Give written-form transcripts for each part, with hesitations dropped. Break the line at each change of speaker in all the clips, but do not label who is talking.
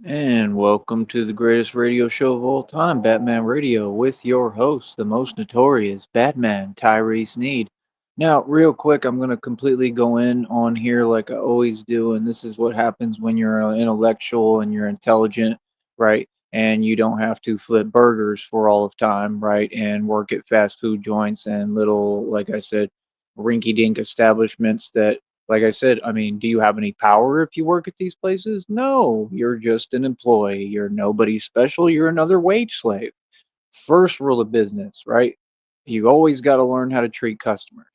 And welcome to the greatest radio show of all time, Batman Radio, with your host, the most notorious Batman, Tyrese Need. Now, real quick, I'm going to completely go in on here like I always do, and this is what happens when you're intellectual and you're intelligent, right? And you don't have to flip burgers for all of time, right? And work at fast food joints and little, like I said, rinky dink establishments that like I said, I mean, do you have any power if you work at these places? No, you're just an employee. You're nobody special. You're another wage slave. First rule of business, right? You always got to learn how to treat customers.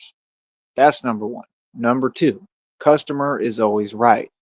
That's number one. Number two, customer is always right,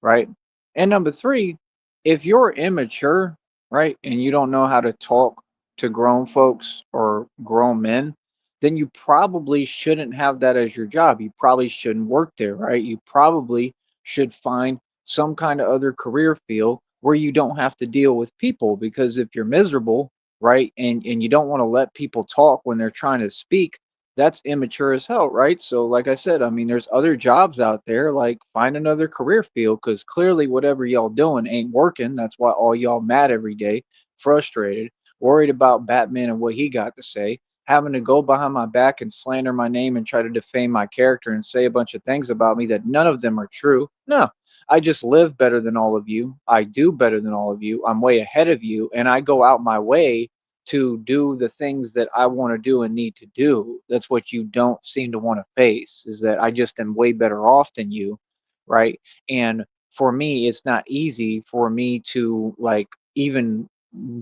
right? And number three, if you're immature, right, and you don't know how to talk to grown folks or grown men, then you probably shouldn't have that as your job. You probably shouldn't work there, right? You probably should find some kind of other career field where you don't have to deal with people because if you're miserable, right, and you don't want to let people talk when they're trying to speak, that's immature as hell, right? So, like I said, I mean, there's other jobs out there. Like, find another career field because clearly, whatever y'all doing ain't working. That's why all y'all mad every day, frustrated, worried about Batman and what he got to say, having to go behind my back and slander my name and try to defame my character and say a bunch of things about me that none of them are true. No, I just live better than all of you. I do better than all of you. I'm way ahead of you, and I go out my way to do the things that I want to do and need to do. That's what you don't seem to want to face is that I just am way better off than you, right? And for me, it's not easy for me to like even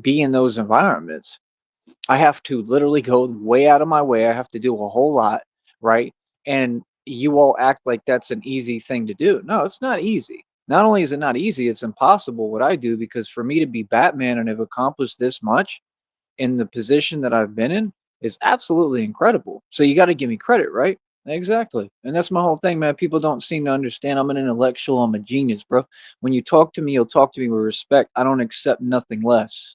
be in those environments. I have to literally go way out of my way. I have to do a whole lot, right? And you all act like that's an easy thing to do. No, it's not easy. Not only is it not easy, it's impossible what I do because for me to be Batman and have accomplished this much, in the position that I've been in is absolutely incredible. So you got to give me credit, right? Exactly. And that's my whole thing, man. People don't seem to understand. I'm an intellectual. I'm a genius, bro. When you talk to me, you'll talk to me with respect. I don't accept nothing less.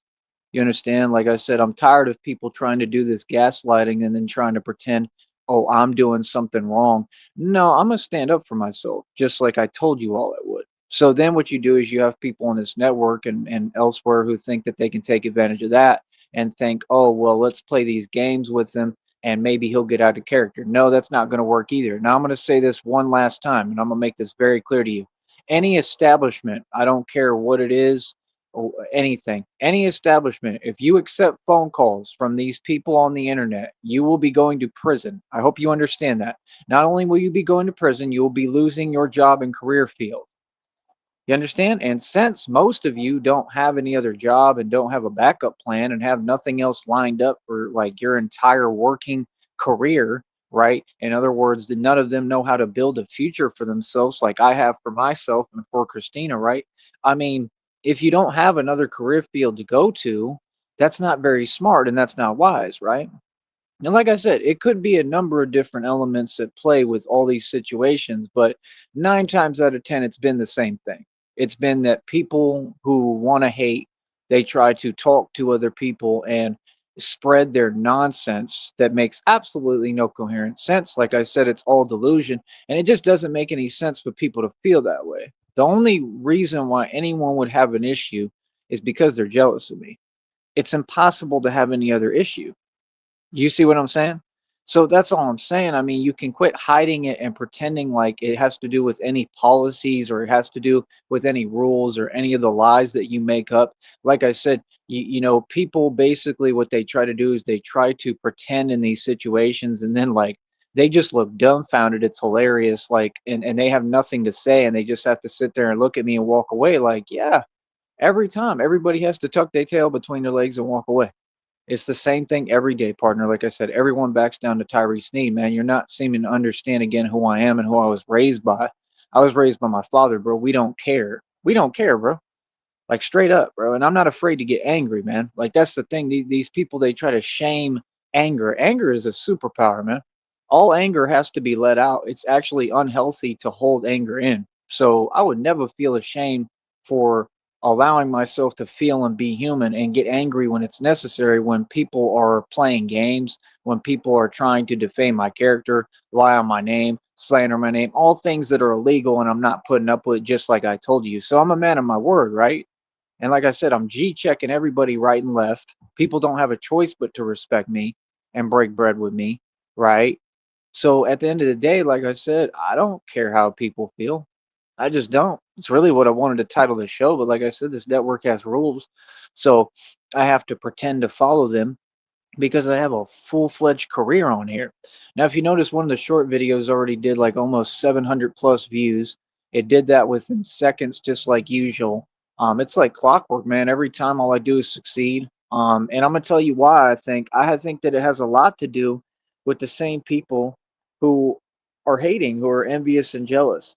You understand? Like I said, I'm tired of people trying to do this gaslighting and then trying to pretend, oh, I'm doing something wrong. No, I'm going to stand up for myself, just like I told you all I would. So then what you do is you have people on this network and elsewhere who think that they can take advantage of that and think, oh, well, let's play these games with him and maybe he'll get out of character. No, that's not going to work either. Now, I'm going to say this one last time and I'm going to make this very clear to you. Any establishment, I don't care what it is, or anything, any establishment, if you accept phone calls from these people on the internet, you will be going to prison. I hope you understand that. Not only will you be going to prison, you will be losing your job and career field. You understand? And since most of you don't have any other job and don't have a backup plan and have nothing else lined up for like your entire working career, right? In other words, none of them know how to build a future for themselves like I have for myself and for Christina, right? I mean, if you don't have another career field to go to, that's not very smart and that's not wise, right? And like I said, it could be a number of different elements at play with all these situations, but nine times out of 10, it's been the same thing. It's been that people who want to hate, they try to talk to other people and spread their nonsense that makes absolutely no coherent sense. Like I said, it's all delusion, and it just doesn't make any sense for people to feel that way. The only reason why anyone would have an issue is because they're jealous of me. It's impossible to have any other issue. You see what I'm saying? So that's all I'm saying. I mean, you can quit hiding it and pretending like it has to do with any policies or it has to do with any rules or any of the lies that you make up. Like I said, people basically what they try to do is they try to pretend in these situations and then like they just look dumbfounded. It's hilarious. Like, and they have nothing to say and they just have to sit there and look at me and walk away. Like, yeah, every time everybody has to tuck their tail between their legs and walk away. It's the same thing every day, partner. Like I said, everyone backs down to Tyree Sneed, man. You're not seeming to understand again who I am and who I was raised by. I was raised by my father, bro. We don't care. We don't care, bro. Like straight up, bro. And I'm not afraid to get angry, man. Like that's the thing. These people they try to shame anger. Anger is a superpower, man. All anger has to be let out. It's actually unhealthy to hold anger in. So I would never feel ashamed for allowing myself to feel and be human and get angry when it's necessary when people are playing games, when people are trying to defame my character, lie on my name, slander my name, all things that are illegal and I'm not putting up with just like I told you. So I'm a man of my word, right? And like I said, I'm G checking everybody right and left. People don't have a choice but to respect me and break bread with me, right? So at the end of the day, like I said, I don't care how people feel. I just don't. It's really what I wanted to title the show, but like I said, this network has rules. So I have to pretend to follow them because I have a full-fledged career on here. Now, if you notice, one of the short videos already did like almost 700 plus views. It did that within seconds, just like usual. It's like clockwork, man. Every time, all I do is succeed. And I'm gonna tell you why. I think that it has a lot to do with the same people who are hating, who are envious and jealous,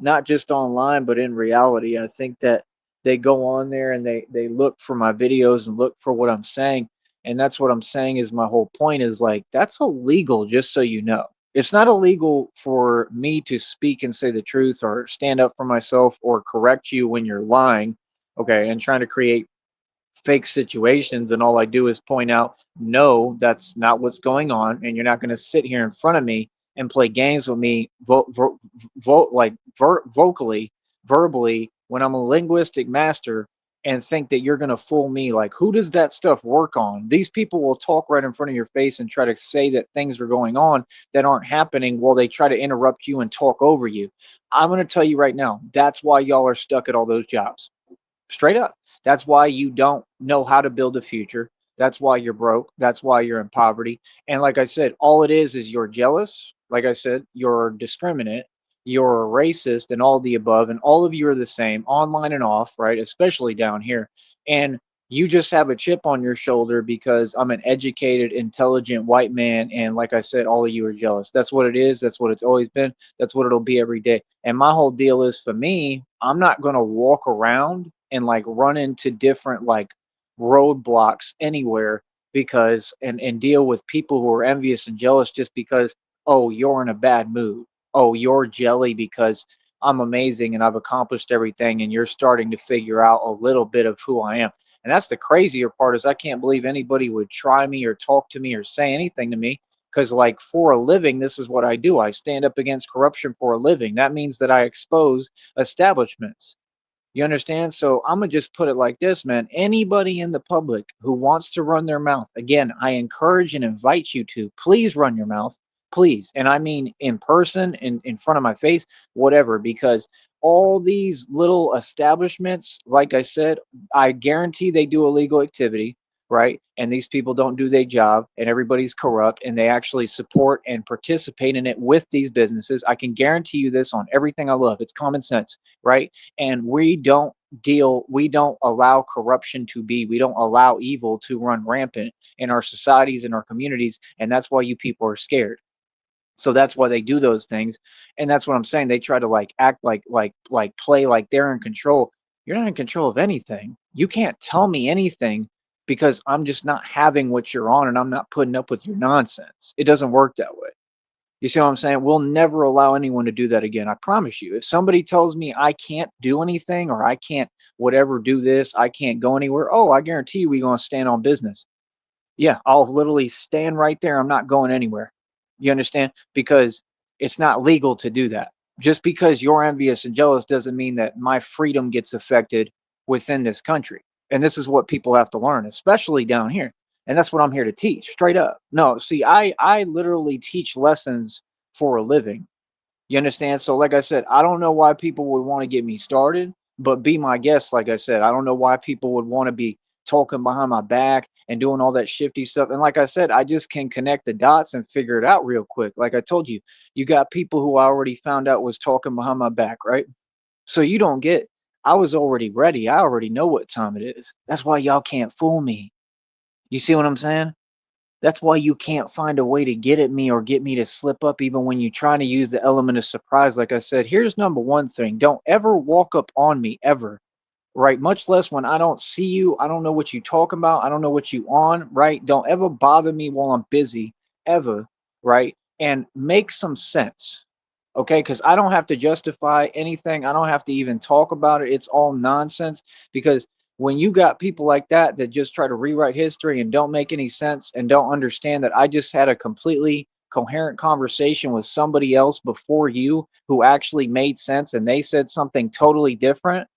not just online, but in reality. I think that they go on there and they look for my videos and look for what I'm saying, and that's what I'm saying is my whole point is like that's illegal, just so you know. It's not illegal for me to speak and say the truth or stand up for myself or correct you when you're lying, okay, and trying to create fake situations, and all I do is point out, no, that's not what's going on, and you're not going to sit here in front of me and play games with me, vocally, verbally, when I'm a linguistic master, and think that you're going to fool me. Like, who does that stuff work on? These people will talk right in front of your face and try to say that things are going on that aren't happening while they try to interrupt you and talk over you. I'm going to tell you right now, that's why y'all are stuck at all those jobs. Straight up. That's why you don't know how to build a future. That's why you're broke. That's why you're in poverty. And like I said, all it is you're jealous. Like I said, you're discriminate, you're a racist, and all the above. And all of you are the same, online and off, right? Especially down here. And you just have a chip on your shoulder because I'm an educated, intelligent white man. And like I said, all of you are jealous. That's what it is. That's what it's always been. That's what it'll be every day. And my whole deal is, for me, I'm not going to walk around and like run into different like roadblocks anywhere because and deal with people who are envious and jealous just because, oh, you're in a bad mood. Oh, you're jelly because I'm amazing and I've accomplished everything and you're starting to figure out a little bit of who I am. And that's the crazier part, is I can't believe anybody would try me or talk to me or say anything to me, because like for a living, this is what I do. I stand up against corruption for a living. That means that I expose establishments. You understand? So I'm gonna just put it like this, man. Anybody in the public who wants to run their mouth, again, I encourage and invite you to please run your mouth, please. And I mean in person, in front of my face, whatever, because all these little establishments, like I said, I guarantee they do illegal activity, right? And these people don't do their job, and everybody's corrupt, and they actually support and participate in it with these businesses. I can guarantee you this on everything I love. It's common sense, right? And we don't allow corruption to be, we don't allow evil to run rampant in our societies, in our communities, and that's why you people are scared. So that's why they do those things. And that's what I'm saying. They try to like act like play like they're in control. You're not in control of anything. You can't tell me anything because I'm just not having what you're on, and I'm not putting up with your nonsense. It doesn't work that way. You see what I'm saying? We'll never allow anyone to do that again. I promise you. If somebody tells me I can't do anything, or I can't whatever do this, I can't go anywhere, oh, I guarantee you we're going to stand on business. Yeah, I'll literally stand right there. I'm not going anywhere. You understand? Because it's not legal to do that. Just because you're envious and jealous doesn't mean that my freedom gets affected within this country. And this is what people have to learn, especially down here. And that's what I'm here to teach, straight up. No, see, I literally teach lessons for a living. You understand? So, like I said, I don't know why people would want to get me started, but be my guest. Like I said, I don't know why people would want to be talking behind my back and doing all that shifty stuff. And like I said, I just can connect the dots and figure it out real quick. Like I told you, you got people who I already found out was talking behind my back, right? So you don't get, I was already ready. I already know what time it is. That's why y'all can't fool me. You see what I'm saying? That's why you can't find a way to get at me or get me to slip up even when you're trying to use the element of surprise. Like I said, here's number one thing. Don't ever walk up on me ever, right? Much less when I don't see you. I don't know what you talking about. I don't know what you on, right? Don't ever bother me while I'm busy, ever, right? And make some sense. Okay, because I don't have to justify anything. I don't have to even talk about it. It's all nonsense. Because when you got people like that that just try to rewrite history and don't make any sense and don't understand that I just had a completely coherent conversation with somebody else before you who actually made sense and they said something totally different,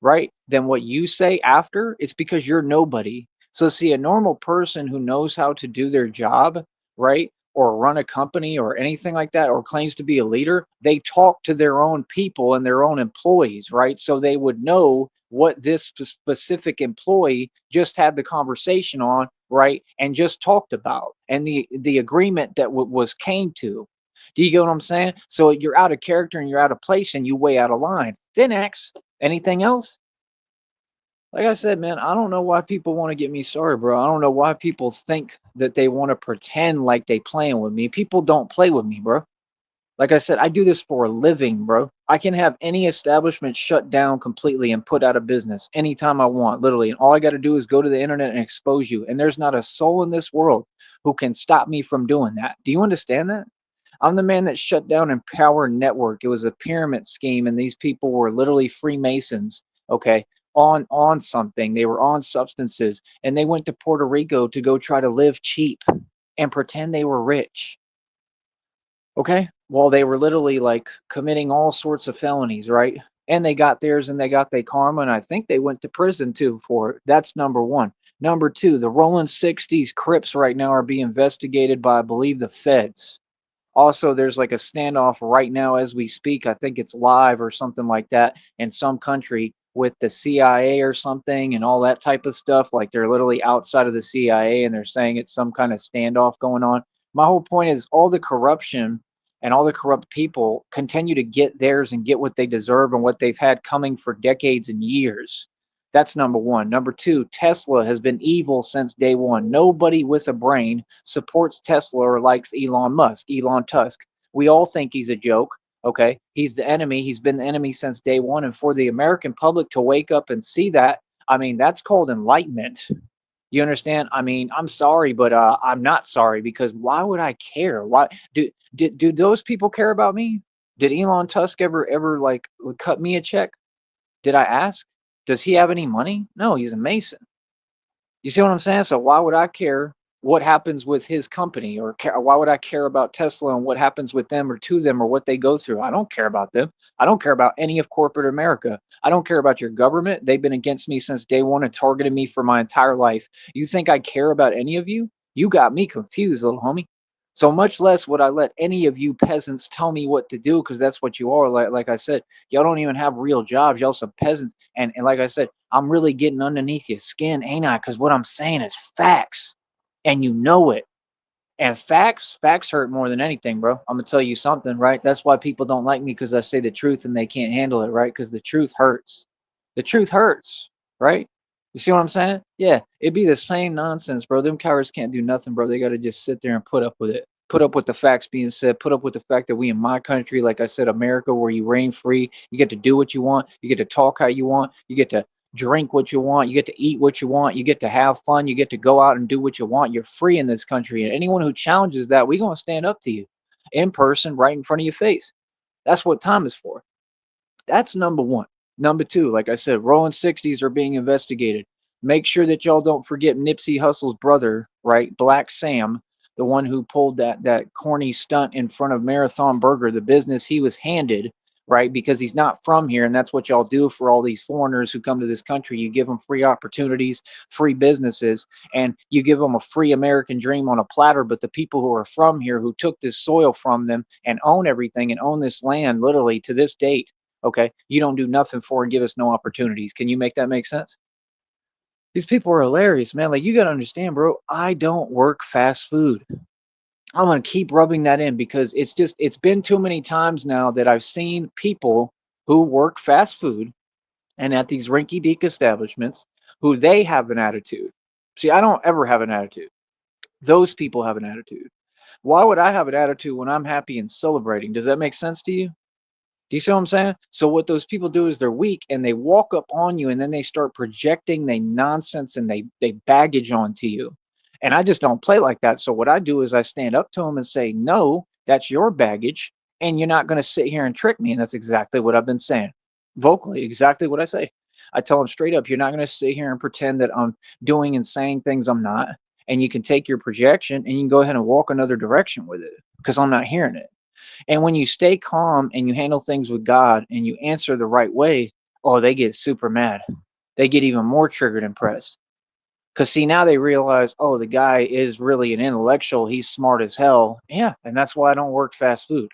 right, than what you say after, it's because you're nobody. So see, a normal person who knows how to do their job, right, or run a company or anything like that, or claims to be a leader, they talk to their own people and their own employees, right? So they would know what this specific employee just had the conversation on, right, and just talked about, and the agreement that was came to. Do you get what I'm saying? So you're out of character and you're out of place and you way out of line. Then X, anything else? Like I said, man, I don't know why people want to get me started, bro. I don't know why people think that they want to pretend like they playing with me. People don't play with me, bro. Like I said, I do this for a living, bro. I can have any establishment shut down completely and put out of business anytime I want, literally. And all I got to do is go to the internet and expose you. And there's not a soul in this world who can stop me from doing that. Do you understand that? I'm the man that shut down Empower Network. It was a pyramid scheme, and these people were literally Freemasons. Okay, on something. They were on substances, and they went to Puerto Rico to go try to live cheap and pretend they were rich. Okay, while they were literally like committing all sorts of felonies, right? And they got theirs, and they got their karma, and I think they went to prison too for it. That's number one. Number two, the Rolling 60s Crips right now are being investigated by, I believe, the feds. Also, there's like a standoff right now as we speak. I think it's live or something like that in some country with the CIA or something and all that type of stuff. Like they're literally outside of the CIA and they're saying it's some kind of standoff going on. My whole point is all the corruption and all the corrupt people continue to get theirs and get what they deserve and what they've had coming for decades and years. That's number one. Number two, Tesla has been evil since day one. Nobody with a brain supports Tesla or likes Elon Tusk. We all think he's a joke. Okay. He's the enemy. He's been the enemy since day one. And for the American public to wake up and see that, I mean, that's called enlightenment. You understand? I mean, I'm sorry, but I'm not sorry because why would I care? Why do those people care about me? Did Elon Tusk ever like cut me a check? Did I ask? Does he have any money? No, he's a Mason. You see what I'm saying? So why would I care what happens with his company or why would I care about Tesla and what happens with them or to them or what they go through? I don't care about them. I don't care about any of corporate America. I don't care about your government. They've been against me since day one and targeted me for my entire life. You think I care about any of you? You got me confused, little homie. So much less would I let any of you peasants tell me what to do because that's what you are. Like I said, y'all don't even have real jobs. Y'all some peasants. And like I said, I'm really getting underneath your skin, ain't I? Because what I'm saying is facts, and you know it. And facts hurt more than anything, bro. I'm gonna tell you something, right? That's why people don't like me because I say the truth and they can't handle it, right? Because the truth hurts. The truth hurts, right? You see what I'm saying? Yeah, it'd be the same nonsense, bro. Them cowards can't do nothing, bro. They gotta just sit there and put up with it. Put up with the facts being said. Put up with the fact that we in my country, like I said, America, where you reign free. You get to do what you want. You get to talk how you want. You get to drink what you want, you get to eat what you want, you get to have fun, you get to go out and do what you want. You're free in this country. And anyone who challenges that, we're going to stand up to you in person, right in front of your face. That's what time is for. That's number one. Number two, like I said, Rolling 60s are being investigated. Make sure that y'all don't forget Nipsey Hussle's brother, right? Black Sam, the one who pulled that corny stunt in front of Marathon Burger, the business he was handed, right? Because he's not from here, and that's what y'all do for all these foreigners who come to this country. You give them free opportunities, free businesses, and you give them a free American dream on a platter. But the people who are from here, who took this soil from them and own everything and own this land literally to this date, okay, you don't do nothing for and give us no opportunities. Can you make that make sense? These people are hilarious, man. Like, you got to understand, bro, I don't work fast food. I'm going to keep rubbing that in because it's been too many times now that I've seen people who work fast food and at these rinky dink establishments who they have an attitude. See, I don't ever have an attitude. Those people have an attitude. Why would I have an attitude when I'm happy and celebrating? Does that make sense to you? Do you see what I'm saying? So what those people do is they're weak and they walk up on you and then they start projecting they nonsense and they baggage onto you. And I just don't play like that. So what I do is I stand up to them and say, "No, that's your baggage and you're not going to sit here and trick me." And that's exactly what I've been saying. Vocally, exactly what I say. I tell them straight up, "You're not going to sit here and pretend that I'm doing and saying things I'm not. And you can take your projection and you can go ahead and walk another direction with it because I'm not hearing it." And when you stay calm and you handle things with God and you answer the right way, oh, they get super mad. They get even more triggered and pressed. Because see, now they realize, oh, the guy is really an intellectual. He's smart as hell. Yeah, and that's why I don't work fast food.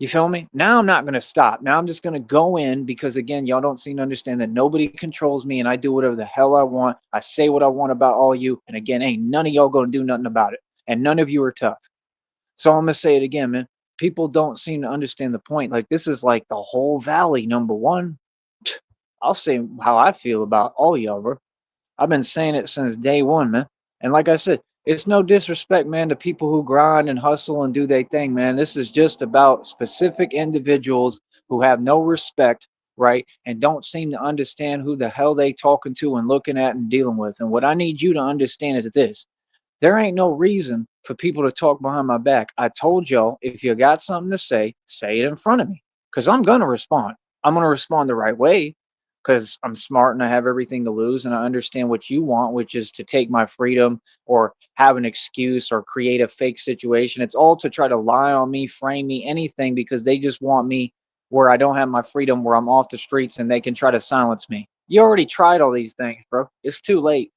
You feel me? Now I'm not going to stop. Now I'm just going to go in because, again, y'all don't seem to understand that nobody controls me and I do whatever the hell I want. I say what I want about all you. And again, ain't none of y'all going to do nothing about it. And none of you are tough. So I'm going to say it again, man. People don't seem to understand the point. Like, this is like the whole valley, number one. I'll say how I feel about all y'all, bro. I've been saying it since day one, man. And like I said, it's no disrespect, man, to people who grind and hustle and do their thing, man. This is just about specific individuals who have no respect, right? And don't seem to understand who the hell they talking to and looking at and dealing with. And what I need you to understand is this. There ain't no reason for people to talk behind my back. I told y'all, if you got something to say it in front of me because I'm going to respond. I'm going to respond the right way because I'm smart and I have everything to lose. And I understand what you want, which is to take my freedom or have an excuse or create a fake situation. It's all to try to lie on me, frame me, anything because they just want me where I don't have my freedom, where I'm off the streets and they can try to silence me. You already tried all these things, bro. It's too late.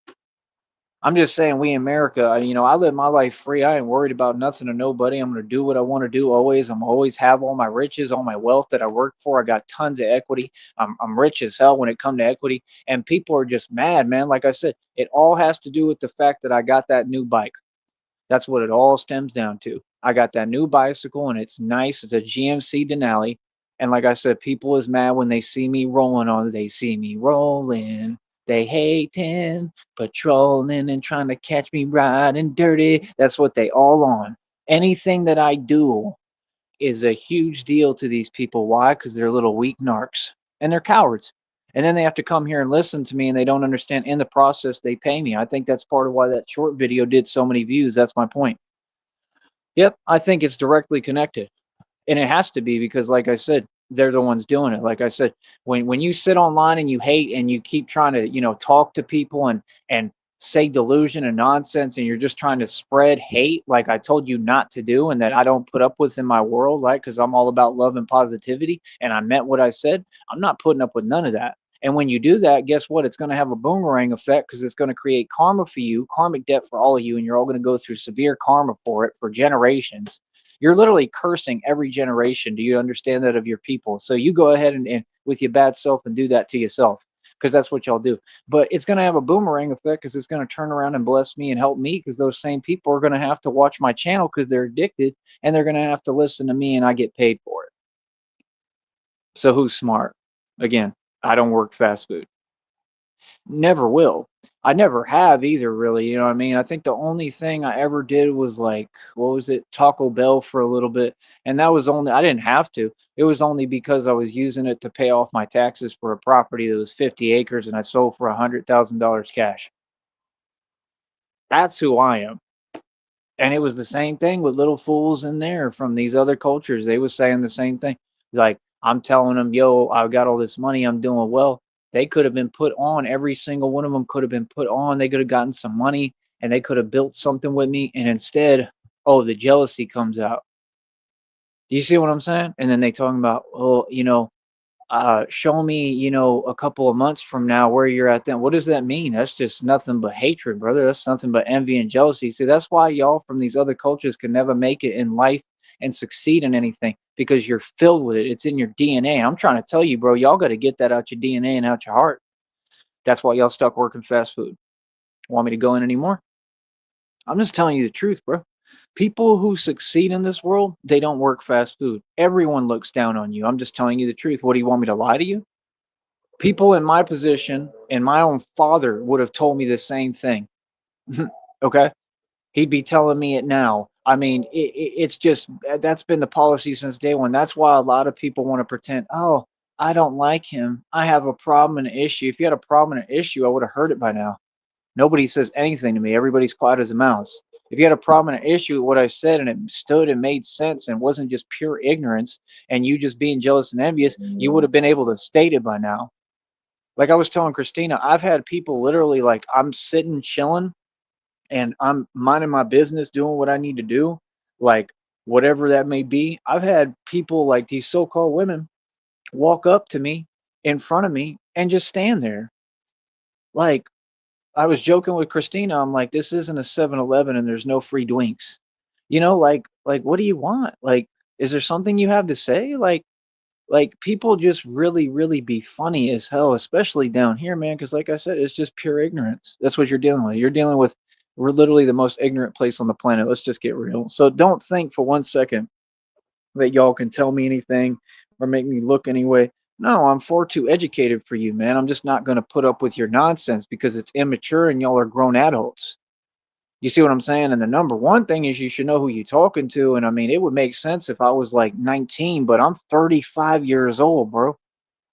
I'm just saying, we in America, I live my life free. I ain't worried about nothing or nobody. I'm gonna do what I want to do always. I'm always have all my riches, all my wealth that I work for. I got tons of equity. I'm rich as hell when it come to equity. And people are just mad, man. Like I said, it all has to do with the fact that I got that new bike. That's what it all stems down to. I got that new bicycle and it's nice. It's a GMC Denali. And like I said, people is mad when they see me rolling on it. They see me rolling. They hating, patrolling, and trying to catch me riding dirty. That's what they all on. Anything that I do is a huge deal to these people. Why? Because they're little weak narcs and they're cowards. And then they have to come here and listen to me and they don't understand in the process they pay me. I think that's part of why that short video did so many views. That's my point. Yep, I think it's directly connected. And it has to be because, like I said, they're the ones doing it. Like I said, when you sit online and you hate and you keep trying to talk to people and say delusion and nonsense and you're just trying to spread hate like I told you not to do and that I don't put up with in my world, like because I'm all about love and positivity and I meant what I said. I'm not putting up with none of that. And when you do that, guess what? It's going to have a boomerang effect because it's going to create karma for you, karmic debt for all of you, and you're all going to go through severe karma for it for generations. You're literally cursing every generation. Do you understand that of your people? So you go ahead and with your bad self and do that to yourself because that's what y'all do. But it's going to have a boomerang effect because it's going to turn around and bless me and help me because those same people are going to have to watch my channel because they're addicted and they're going to have to listen to me and I get paid for it. So who's smart? Again, I don't work fast food. Never will. I never have either, really. You know what I mean? I think the only thing I ever did was like, what was it? Taco Bell for a little bit. And that was only, I didn't have to. It was only because I was using it to pay off my taxes for a property that was 50 acres and I sold for $100,000 cash. That's who I am. And it was the same thing with little fools in there from these other cultures. They was saying the same thing. Like, I'm telling them, yo, I've got all this money, I'm doing well. They could have been put on. Every single one of them could have been put on. They could have gotten some money and they could have built something with me. And instead, oh, the jealousy comes out. Do you see what I'm saying? And then they talking about, oh, show me, a couple of months from now where you're at then. What does that mean? That's just nothing but hatred, brother. That's nothing but envy and jealousy. See, that's why y'all from these other cultures can never make it in life and succeed in anything because you're filled with it. It's in your DNA. I'm trying to tell you, bro, y'all got to get that out your DNA and out your heart. That's why y'all stuck working fast food. Want me to go in anymore? I'm just telling you the truth, bro. People who succeed in this world, they don't work fast food. Everyone looks down on you. I'm just telling you the truth. What do you want me to lie to you? People in my position and my own father would have told me the same thing. Okay, he'd be telling me it now. I mean, it's just that's been the policy since day one. That's why a lot of people want to pretend, oh, I don't like him, I have a problem and an issue. If you had a problem and an issue, I would have heard it by now. Nobody says anything to me. Everybody's quiet as a mouse. If you had a problem and an issue with what I said and it stood and made sense and wasn't just pure ignorance and you just being jealous and envious, you would have been able to state it by now. Like I was telling Christina, I've had people literally like I'm sitting chilling and I'm minding my business, doing what I need to do, like whatever that may be. I've had people like these so-called women walk up to me in front of me and just stand there. Like, I was joking with Christina. I'm like, this isn't a 7-Eleven and there's no free drinks. Like what do you want? Like, is there something you have to say? Like people just really, really be funny as hell, especially down here, man. Because like I said, it's just pure ignorance. That's what you're dealing with. You're dealing with we're literally the most ignorant place on the planet. Let's just get real. So don't think for 1 second that y'all can tell me anything or make me look anyway. No, I'm far too educated for you, man. I'm just not going to put up with your nonsense because it's immature and y'all are grown adults. You see what I'm saying? And the number one thing is you should know who you're talking to. And I mean, it would make sense if I was like 19, but I'm 35 years old, bro.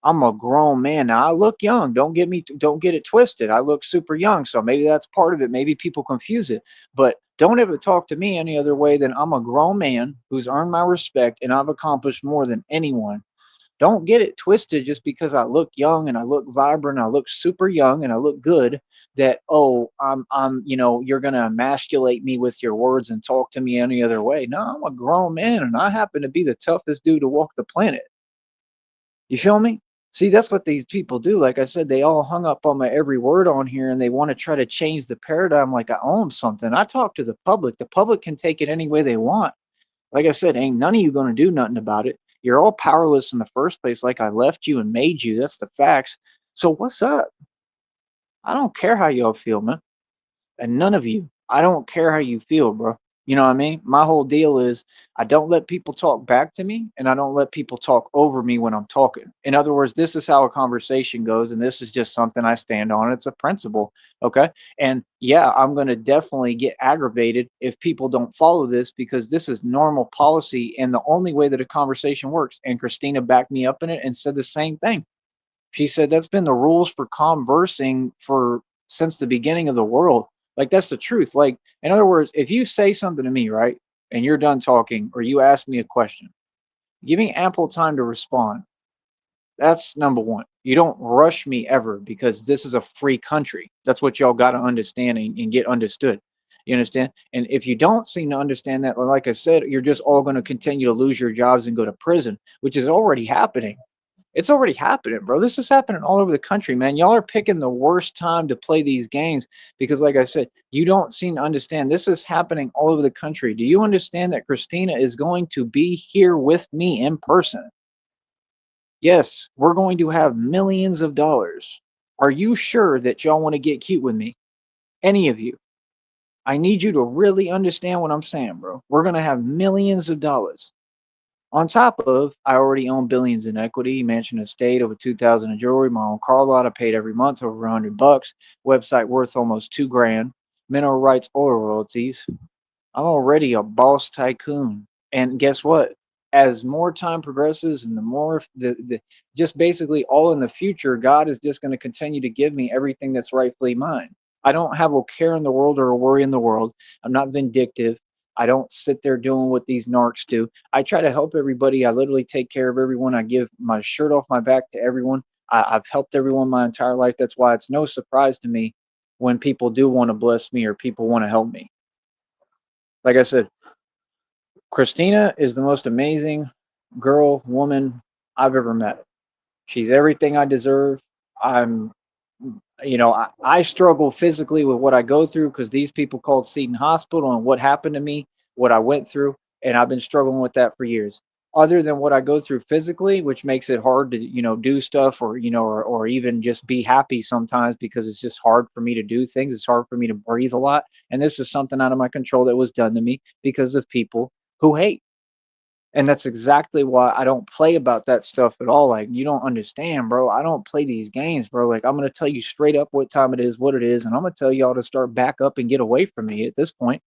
I'm a grown man now. I look young. Don't get it twisted. I look super young, so maybe that's part of it. Maybe people confuse it, but don't ever talk to me any other way than I'm a grown man who's earned my respect and I've accomplished more than anyone. Don't get it twisted just because I look young and I look vibrant, I look super young and I look good that oh, you're going to emasculate me with your words and talk to me any other way. No, I'm a grown man and I happen to be the toughest dude to walk the planet. You feel me? See, that's what these people do. Like I said, they all hung up on my every word on here and they want to try to change the paradigm like I owe them something. I talk to the public. The public can take it any way they want. Like I said, ain't none of you going to do nothing about it. You're all powerless in the first place, like I left you and made you. That's the facts. So what's up? I don't care how y'all feel, man. And none of you. I don't care how you feel, bro. You know what I mean? My whole deal is I don't let people talk back to me and I don't let people talk over me when I'm talking. In other words, this is how a conversation goes and this is just something I stand on. It's a principle, okay? And yeah, I'm going to definitely get aggravated if people don't follow this because this is normal policy and the only way that a conversation works. And Christina backed me up in it and said the same thing. She said that's been the rules for conversing for since the beginning of the world. Like that's the truth. Like in other words, if you say something to me, right, and you're done talking or you ask me a question, give me ample time to respond. That's number one. You don't rush me ever because this is a free country. That's what y'all got to understand and get understood. You understand? And if you don't seem to understand that, like I said, you're just all going to continue to lose your jobs and go to prison, which is already happening. It's already happening, bro. This is happening all over the country, man. Y'all are picking the worst time to play these games because, like I said, you don't seem to understand. This is happening all over the country. Do you understand that Christina is going to be here with me in person? Yes, we're going to have millions of dollars. Are you sure that y'all want to get cute with me? Any of you? I need you to really understand what I'm saying, bro. We're going to have millions of dollars. On top of, I already own billions in equity, mansion estate, over 2,000 in jewelry, my own car lot. I paid every month over $100. Website worth almost 2 grand. Mineral rights, oil royalties. I'm already a boss tycoon. And guess what? As more time progresses and the more the just basically all in the future, God is just going to continue to give me everything that's rightfully mine. I don't have a care in the world or a worry in the world. I'm not vindictive. I don't sit there doing what these narcs do. I try to help everybody. I literally take care of everyone. I give my shirt off my back to everyone. I've helped everyone my entire life. That's why it's no surprise to me when people do want to bless me or people want to help me. Like I said, Christina is the most amazing girl, woman I've ever met. She's everything I deserve. I'm, I struggle physically with what I go through because these people called Seton Hospital and what happened to me, what I went through, and I've been struggling with that for years. Other than what I go through physically, which makes it hard to, do stuff or, or even just be happy sometimes because it's just hard for me to do things. It's hard for me to breathe a lot. And this is something out of my control that was done to me because of people who hate. And that's exactly why I don't play about that stuff at all. Like, you don't understand, bro. I don't play these games, bro. Like, I'm going to tell you straight up what time it is, what it is, and I'm going to tell y'all to start back up and get away from me at this point.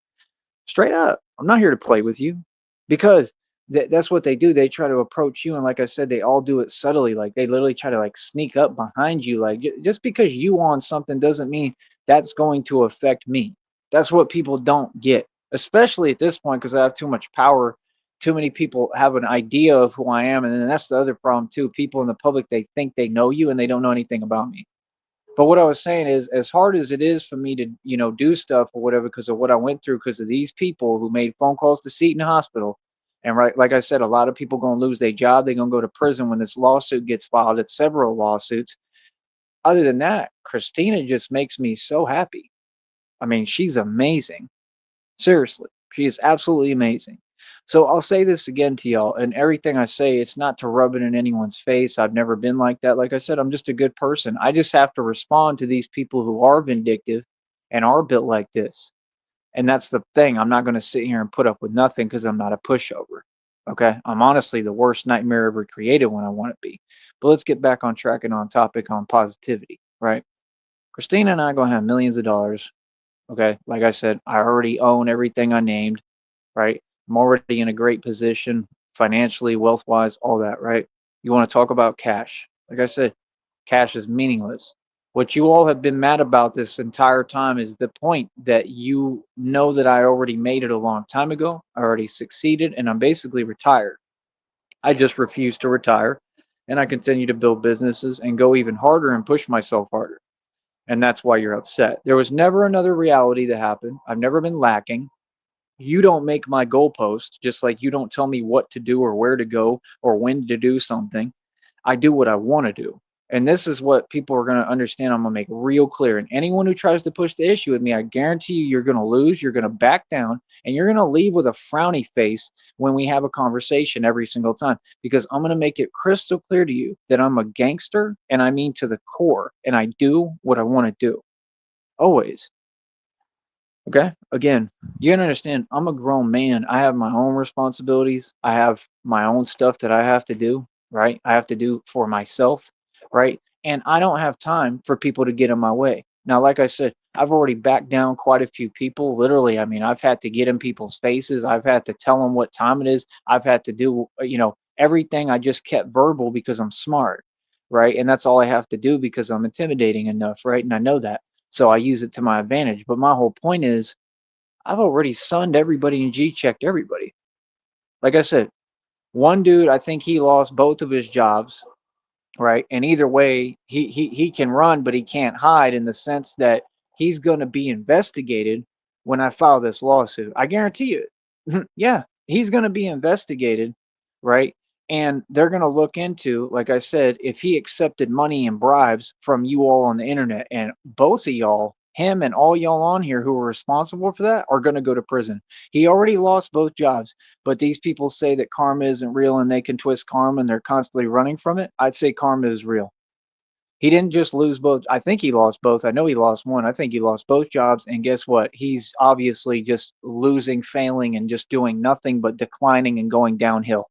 Straight up. I'm not here to play with you because that's what they do. They try to approach you. And like I said, they all do it subtly. Like, they literally try to like sneak up behind you. Like, just because you want something doesn't mean that's going to affect me. That's what people don't get, especially at this point, because I have too much power. Too many people have an idea of who I am. And then that's the other problem, too. People in the public, they think they know you and they don't know anything about me. But what I was saying is, as hard as it is for me to, do stuff or whatever because of what I went through, because of these people who made phone calls to Seton Hospital And right, like I said, a lot of people gonna lose their job. They're gonna go to prison when this lawsuit gets filed. It's several lawsuits. Other than that, Christina just makes me so happy. I mean, she's amazing. Seriously, she is absolutely amazing. So I'll say this again to y'all, and everything I say, it's not to rub it in anyone's face. I've never been like that. Like I said, I'm just a good person. I just have to respond to these people who are vindictive and are built like this. And that's the thing. I'm not going to sit here and put up with nothing because I'm not a pushover. Okay. I'm honestly the worst nightmare ever created when I want to be. But let's get back on track and on topic on positivity, right? Christina and I are going to have millions of dollars. Okay. Like I said, I already own everything I named, right? I'm already in a great position financially, wealth wise, all that, right? You want to talk about cash. Like I said, cash is meaningless. What you all have been mad about this entire time is the point that you know that I already made it a long time ago. I already succeeded and I'm basically retired. I just refuse to retire and I continue to build businesses and go even harder and push myself harder. And that's why you're upset. There was never another reality that happened. I've never been lacking. You don't make my goalpost, just like you don't tell me what to do or where to go or when to do something. I do what I want to do. And this is what people are going to understand. I'm going to make real clear. And anyone who tries to push the issue with me, I guarantee you, you're going to lose. You're going to back down and you're going to leave with a frowny face when we have a conversation every single time. Because I'm going to make it crystal clear to you that I'm a gangster and I mean to the core. And I do what I want to do. Always. Okay. Again, you gotta understand, I'm a grown man. I have my own responsibilities. I have my own stuff that I have to do, right? I have to do for myself, right? And I don't have time for people to get in my way. Now, like I said, I've already backed down quite a few people. Literally, I mean, I've had to get in people's faces. I've had to tell them what time it is. I've had to do, everything. I just kept verbal because I'm smart, right? And that's all I have to do because I'm intimidating enough, right? And I know that. So I use it to my advantage. But my whole point is I've already sunned everybody and G checked everybody. Like I said, one dude, I think he lost both of his jobs, right? And either way, he can run, but he can't hide in the sense that he's going to be investigated when I file this lawsuit. I guarantee you. Yeah, he's going to be investigated, right? And they're going to look into, like I said, if he accepted money and bribes from you all on the internet, and both of y'all, him and all y'all on here who are responsible for that, are going to go to prison. He already lost both jobs, but these people say that karma isn't real and they can twist karma and they're constantly running from it. I'd say karma is real. He didn't just lose both. I think he lost both. I know he lost one. I think he lost both jobs. And guess what? He's obviously just losing, failing, and just doing nothing but declining and going downhill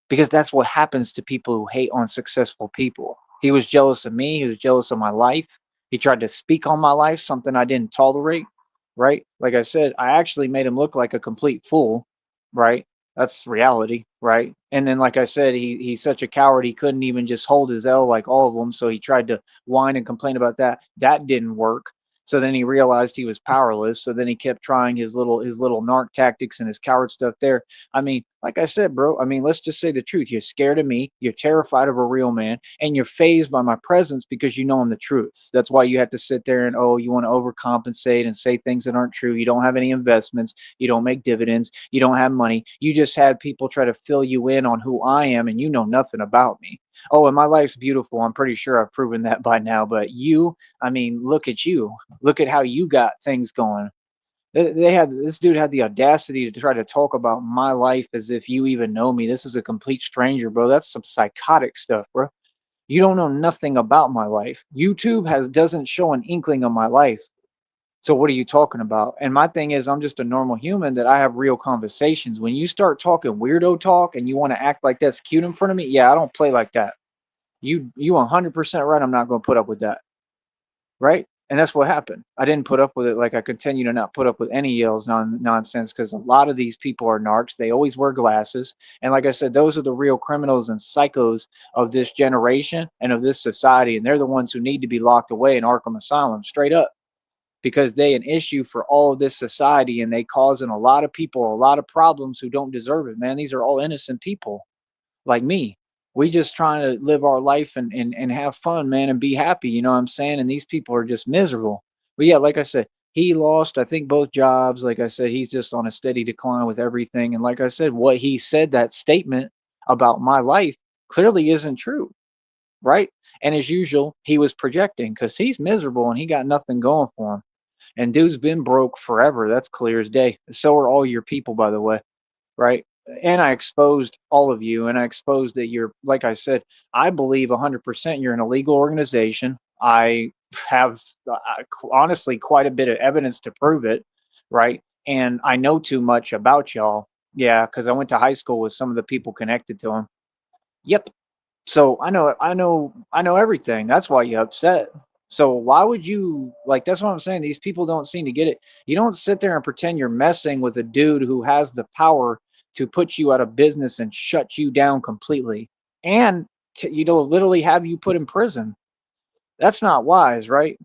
because that's what happens to people who hate on successful people. He was jealous of me. He was jealous of my life. He tried to speak on my life, something I didn't tolerate, right? Like I said, I actually made him look like a complete fool, right? That's reality, right? And then, like I said, he's such a coward. He couldn't even just hold his L like all of them. So he tried to whine and complain about that. That didn't work. So then he realized he was powerless. So then he kept trying his little narc tactics and his coward stuff there. I mean, like I said, bro, I mean, let's just say the truth. You're scared of me. You're terrified of a real man, and you're phased by my presence because you know I'm the truth. That's why you have to sit there and, oh, you want to overcompensate and say things that aren't true. You don't have any investments. You don't make dividends. You don't have money. You just had people try to fill you in on who I am, and you know nothing about me. Oh, and my life's beautiful. I'm pretty sure I've proven that by now. But you, I mean, look at you. Look at how you got things going. They had this dude had the audacity to try to talk about my life as if you even know me. This is a complete stranger, bro. That's some psychotic stuff, bro. You don't know nothing about my life. YouTube has doesn't show an inkling of my life. So what are you talking about? And my thing is, I'm just a normal human that I have real conversations. When you start talking weirdo talk and you want to act like that's cute in front of me, yeah, I don't play like that. You 100% right. I'm not going to put up with that, right? And that's what happened. I didn't put up with it. Like I continue to not put up with any yells nonsense because a lot of these people are narcs. They always wear glasses, and like I said, those are the real criminals and psychos of this generation and of this society, and they're the ones who need to be locked away in Arkham Asylum, straight up, because they an issue for all of this society, and they causing a lot of people a lot of problems who don't deserve it. Man, these are all innocent people like me. We just trying to live our life and have fun, man, and be happy. You know what I'm saying? And these people are just miserable. But yeah, like I said, He lost, I think, both jobs. Like I said, he's just on a steady decline with everything. And like I said, what he said, that statement about my life, clearly isn't true, right? And as usual, he was projecting because he's miserable and he got nothing going for him. And dude's been broke forever. That's clear as day. So are all your people, by the way, right? And I exposed all of you, and I exposed that you're, like I said, I believe 100% you're an illegal organization. I have honestly quite a bit of evidence to prove it, right? And I know too much about y'all. Yeah, because I went to high school with some of the people connected to him. Yep. So I know everything. That's why you're upset. So why would you like that's what I'm saying. These people don't seem to get it. You don't sit there and pretend you're messing with a dude who has the power to put you out of business and shut you down completely. And literally have you put in prison. That's not wise, right?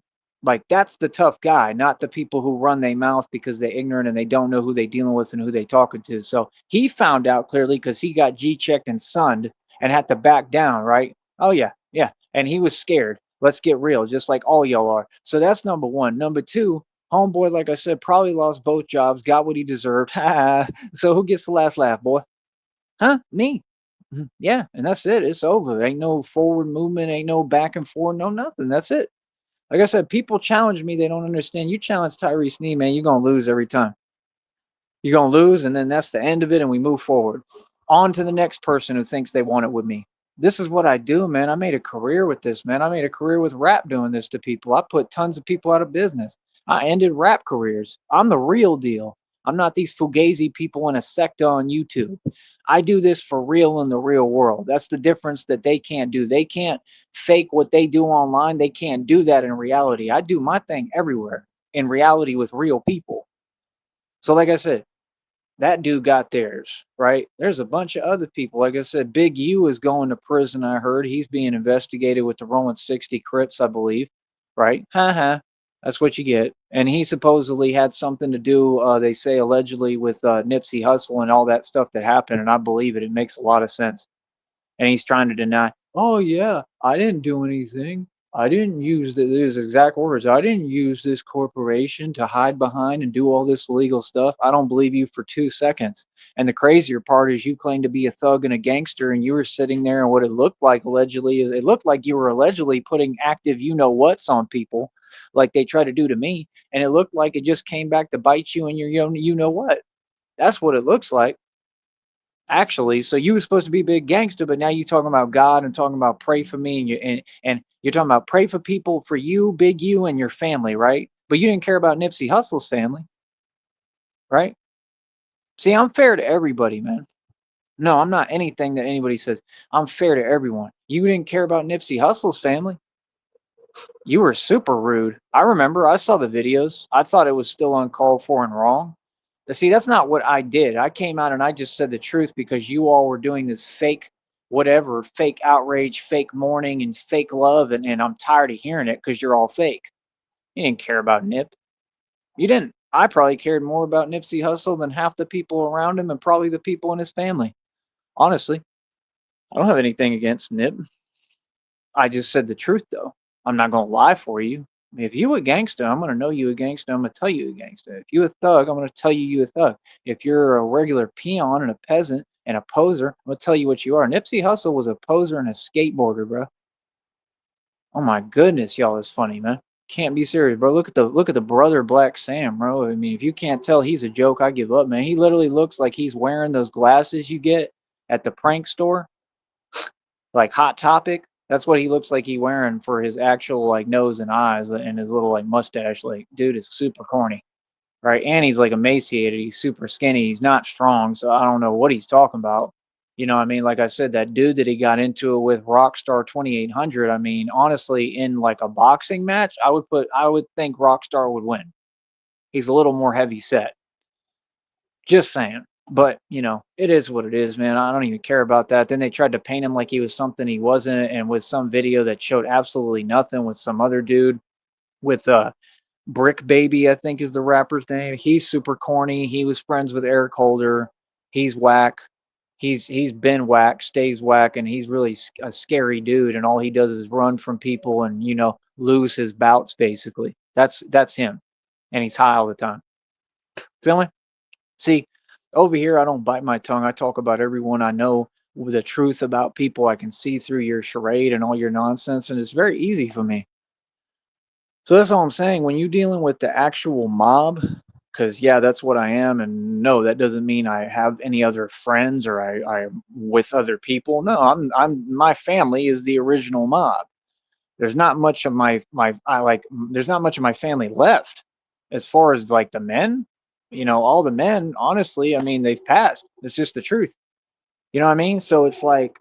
Like that's the tough guy, not the people who run their mouth because they're ignorant and they don't know who they dealing with and who they talking to. So he found out clearly because he got G checked and sunned and had to back down, right? Oh yeah, yeah. And he was scared. Let's get real, just like all y'all are. So that's number one. Number two, homeboy, like I said, probably lost both jobs, got what he deserved. So who gets the last laugh, boy? Huh? Me. Mhm. Yeah, and that's it. It's over. Ain't no forward movement, ain't no back and forth, no nothing. That's it. Like I said, people challenge me. They don't understand. You challenge Tyrese Sneed, man, you're gonna lose every time. You're gonna lose, and then that's the end of it, and we move forward. On to the next person who thinks they want it with me. This is what I do, man. I made a career with this, man. I made a career with rap doing this to people. I put tons of people out of business. I ended rap careers. I'm the real deal. I'm not these fugazi people in a secta on YouTube. I do this for real in the real world. That's the difference that they can't do. They can't fake what they do online. They can't do that in reality. I do my thing everywhere in reality with real people. So, like I said, that dude got theirs, right? There's a bunch of other people. Like I said, Big U is going to prison, I heard. He's being investigated with the Rolling 60 Crips, I believe, right? Ha. That's what you get. And he supposedly had something to do, they say allegedly, with Nipsey Hussle and all that stuff that happened. And I believe it. It makes a lot of sense. And he's trying to deny, oh, yeah, I didn't do anything. I didn't use his exact words. I didn't use this corporation to hide behind and do all this illegal stuff. I don't believe you for 2 seconds. And the crazier part is you claim to be a thug and a gangster, and you were sitting there, and what it looked like allegedly is it looked like you were allegedly putting active you know what's on people, like they try to do to me. And it looked like it just came back to bite you and your you know what. That's what it looks like. Actually, so you were supposed to be a big gangster, but now you're talking about God and talking about pray for me, and and you're talking about pray for people for you, big you, and your family, right? But you didn't care about Nipsey Hussle's family, right? See, I'm fair to everybody, man. No, I'm not anything that anybody says. I'm fair to everyone. You didn't care about Nipsey Hussle's family. You were super rude. I remember. I saw the videos. I thought it was still uncalled for and wrong. But see, that's not what I did. I came out and I just said the truth because you all were doing this fake, whatever, fake outrage, fake mourning, and fake love. And I'm tired of hearing it because you're all fake. You didn't care about Nip. You didn't. I probably cared more about Nipsey Hussle than half the people around him and probably the people in his family. Honestly, I don't have anything against Nip. I just said the truth though. I'm not gonna lie for you. If you a gangster, I'm gonna know you a gangster. I'm gonna tell you a gangster. If you a thug, I'm gonna tell you a thug. If you're a regular peon and a peasant and a poser, I'm gonna tell you what you are. Nipsey Hussle was a poser and a skateboarder, bro. Oh my goodness, y'all is funny, man. Can't be serious, bro. Look at the brother Black Sam, bro. I mean, if you can't tell he's a joke, I give up, man. He literally looks like he's wearing those glasses you get at the prank store like Hot Topic. That's what he looks like he wearing for his actual like nose and eyes and his little like mustache. Like, dude is super corny, right? And he's like emaciated. He's super skinny. He's not strong, so I don't know what he's talking about. You know, what I mean, like I said, that dude that he got into it with, Rockstar 2800. I mean, honestly, in like a boxing match, I would think Rockstar would win. He's a little more heavy set. Just saying. But, it is what it is, man. I don't even care about that. Then they tried to paint him like he was something he wasn't, and with some video that showed absolutely nothing with some other dude with Brick Baby, I think is the rapper's name. He's super corny. He was friends with Eric Holder. He's whack. He's been whack, stays whack, and he's really a scary dude. And all he does is run from people and lose his bouts. Basically, that's him. and he's high all the time. Feel me? See, over here, I don't bite my tongue. I talk about everyone I know with the truth about people. I can see through your charade and all your nonsense, and it's very easy for me. So that's all I'm saying. When you're dealing with the actual mob, because yeah, that's what I am. And no, that doesn't mean I have any other friends or I'm with other people. No, my family is the original mob. There's not much of there's not much of my family left as far as like the men. All the men, honestly, I mean, they've passed. It's just the truth. You know what I mean? So it's like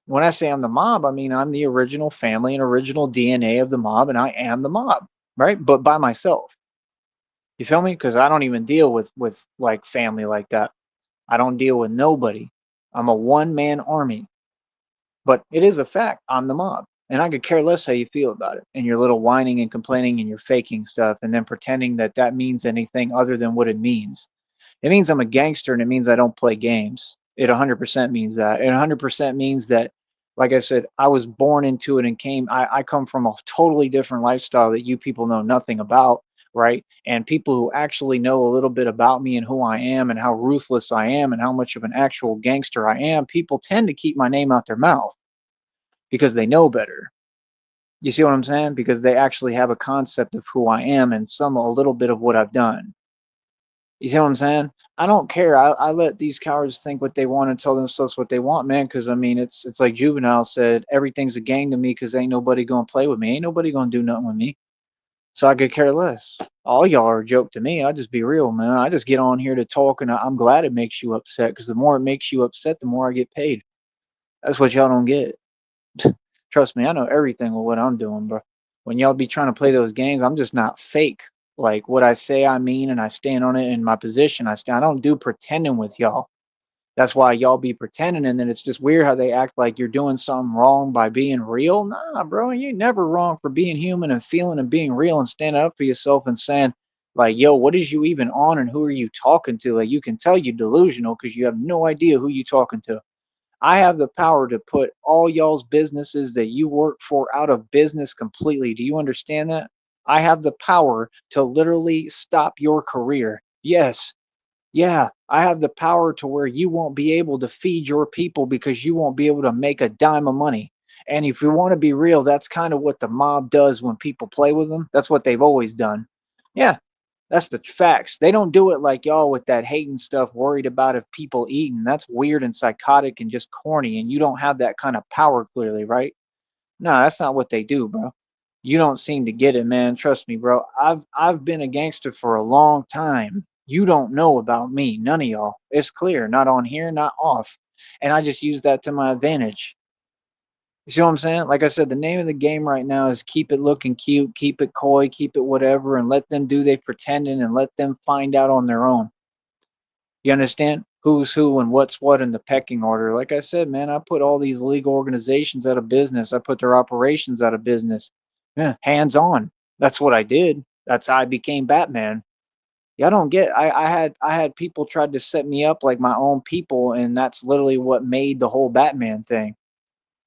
when I say I'm the mob, I mean I'm the original family and original DNA of the mob, and I am the mob, right? But by myself. You feel me? Because I don't even deal with like family like that. I don't deal with nobody. I'm a one man army. But it is a fact. I'm the mob. And I could care less how you feel about it. And your little whining and complaining and you're faking stuff and then pretending that that means anything other than what it means. It means I'm a gangster and it means I don't play games. It 100% means that. It 100% means that, like I said, I was born into it and I come from a totally different lifestyle that you people know nothing about, right? And people who actually know a little bit about me and who I am and how ruthless I am and how much of an actual gangster I am, people tend to keep my name out their mouth because they know better. You see what I'm saying? Because they actually have a concept of who I am and some a little bit of what I've done. You see what I'm saying? I don't care. I let these cowards think what they want and tell themselves what they want, man. Because I mean, it's like Juvenile said, everything's a game to me. Because ain't nobody gonna play with me. Ain't nobody gonna do nothing with me. So I could care less. All y'all are a joke to me. I just be real, man. I just get on here to talk, and I'm glad it makes you upset. Because the more it makes you upset, the more I get paid. That's what y'all don't get. Trust me, I know everything with what I'm doing, bro. When y'all be trying to play those games, I'm just not fake. Like what I say, I mean, and I stand on it in my position. I don't do pretending with y'all. That's why y'all be pretending, and then it's just weird how they act like you're doing something wrong by being real. Nah, bro, you never wrong for being human and feeling and being real and standing up for yourself and saying, like, yo, what is you even on and who are you talking to? Like, you can tell you delusional because you have no idea who you talking to. I have the power to put all y'all's businesses that you work for out of business completely. Do you understand that? I have the power to literally stop your career. Yes. Yeah, I have the power to where you won't be able to feed your people because you won't be able to make a dime of money. And if you want to be real, that's kind of what the mob does when people play with them. That's what they've always done. Yeah, that's the facts. They don't do it like y'all with that hating stuff, worried about if people eating. That's weird and psychotic and just corny. And you don't have that kind of power, clearly, right? No, that's not what they do, bro. You don't seem to get it, man. Trust me, bro. I've been a gangster for a long time. You don't know about me, none of y'all. It's clear, not on here, not off. And I just use that to my advantage. You see what I'm saying? Like I said, the name of the game right now is keep it looking cute, keep it coy, keep it whatever, and let them do they pretending and let them find out on their own. You understand? Who's who and what's what in the pecking order. Like I said, man, I put all these legal organizations out of business. I put their operations out of business. Yeah, hands on. That's what I did. That's how I became Batman. Yeah, I don't get. I had people tried to set me up like my own people, and that's literally what made the whole Batman thing.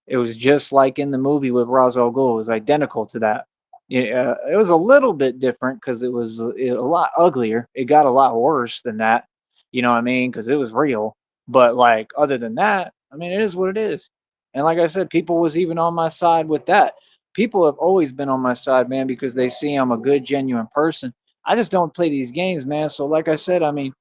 It was just like in the movie with Ra's al Ghul. It was identical to that. It was a little bit different because it was a lot uglier. It got a lot worse than that. You know what I mean? Because it was real. But like other than that, I mean, it is what it is. And like I said, people was even on my side with that. People have always been on my side, man, because they see I'm a good, genuine person. I just don't play these games, man. So like I said, I mean,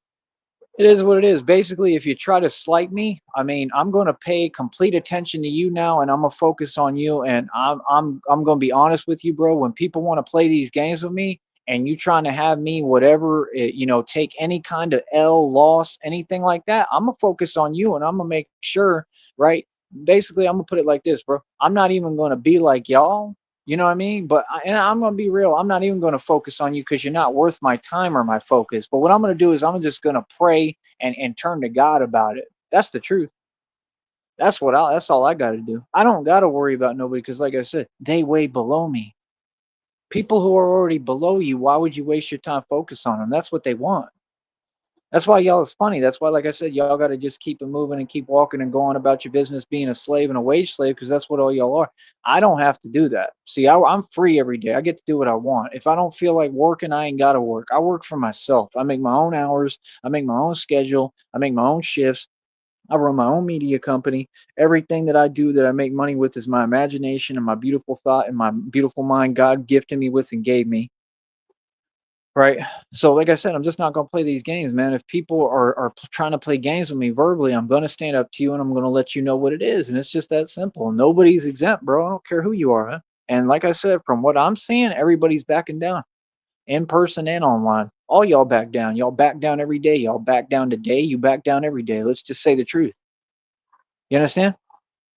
it is what it is. Basically, if you try to slight me, I mean, I'm going to pay complete attention to you now, and I'm gonna focus on you. And I'm going to be honest with you, bro. When people want to play these games with me, and you trying to have me, whatever, take any kind of L loss, anything like that, I'm gonna focus on you, and I'm gonna make sure, right? Basically, I'm gonna put it like this, bro. I'm not even going to be like y'all. You know what I mean? And I'm gonna be real. I'm not even gonna focus on you because you're not worth my time or my focus. But what I'm gonna do is I'm just gonna pray and turn to God about it. That's the truth. That's all I gotta do. I don't gotta worry about nobody because like I said, they way below me. People who are already below you, why would you waste your time focus on them? That's what they want. That's why y'all is funny. That's why, like I said, y'all got to just keep it moving and keep walking and going about your business, being a slave and a wage slave, because that's what all y'all are. I don't have to do that. See, I'm free every day. I get to do what I want. If I don't feel like working, I ain't got to work. I work for myself. I make my own hours. I make my own schedule. I make my own shifts. I run my own media company. Everything that I do that I make money with is my imagination and my beautiful thought and my beautiful mind God gifted me with and gave me. Right. So, like I said, I'm just not going to play these games, man. If people are trying to play games with me verbally, I'm going to stand up to you and I'm going to let you know what it is. And it's just that simple. Nobody's exempt, bro. I don't care who you are. Huh? And like I said, from what I'm seeing, everybody's backing down in person and online. All y'all back down. Y'all back down every day. Y'all back down today. You back down every day. Let's just say the truth. You understand?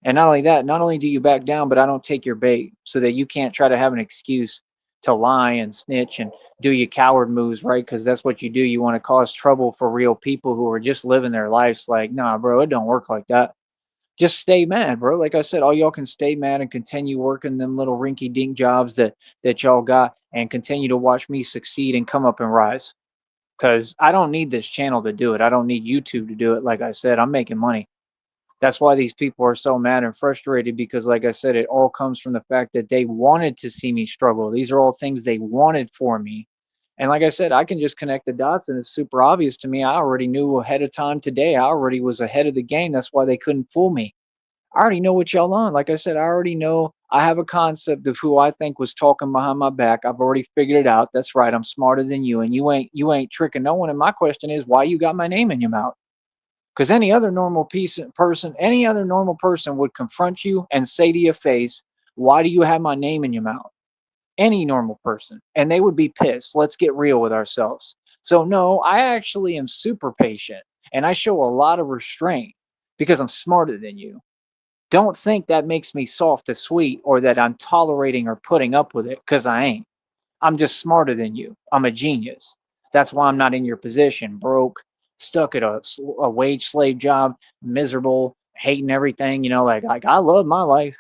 And not only that, not only do you back down, but I don't take your bait so that you can't try to have an excuse to lie and snitch and do your coward moves, right? Because that's what you do. You want to cause trouble for real people who are just living their lives like, nah, bro, it don't work like that. Just stay mad, bro. Like I said, all y'all can stay mad and continue working them little rinky dink jobs that y'all got and continue to watch me succeed and come up and rise. Because I don't need this channel to do it. I don't need YouTube to do it. Like I said, I'm making money. That's why these people are so mad and frustrated because, like I said, it all comes from the fact that they wanted to see me struggle. These are all things they wanted for me. And like I said, I can just connect the dots and it's super obvious to me. I already knew ahead of time today. I already was ahead of the game. That's why they couldn't fool me. I already know what y'all on. Like I said, I already know I have a concept of who I think was talking behind my back. I've already figured it out. That's right. I'm smarter than you and you ain't tricking no one. And my question is why you got my name in your mouth? Because any other normal person would confront you and say to your face, "Why do you have my name in your mouth?" Any normal person, and they would be pissed. Let's get real with ourselves. So no, I actually am super patient, and I show a lot of restraint because I'm smarter than you. Don't think that makes me soft or sweet or that I'm tolerating or putting up with it because I ain't. I'm just smarter than you. I'm a genius. That's why I'm not in your position, broke, stuck at a wage slave job, miserable, hating everything. Like I love my life.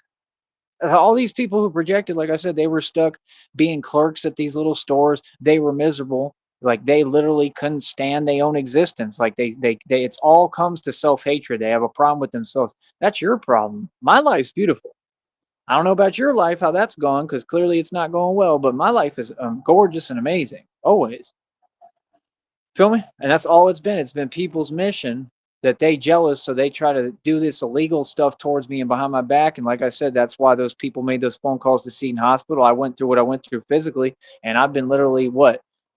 All these people who projected, like I said, they were stuck being clerks at these little stores. They were miserable. Like they literally couldn't stand their own existence. Like they it's all comes to self hatred. They have a problem with themselves. That's your problem. My life's beautiful. I don't know about your life, how that's gone, because clearly it's not going well. But my life is gorgeous and amazing, always. Feel me? And that's all it's been. It's been people's mission that they jealous, so they try to do this illegal stuff towards me and behind my back. And like I said, that's why those people made those phone calls to Seton Hospital. I went through what I went through physically, and I've been literally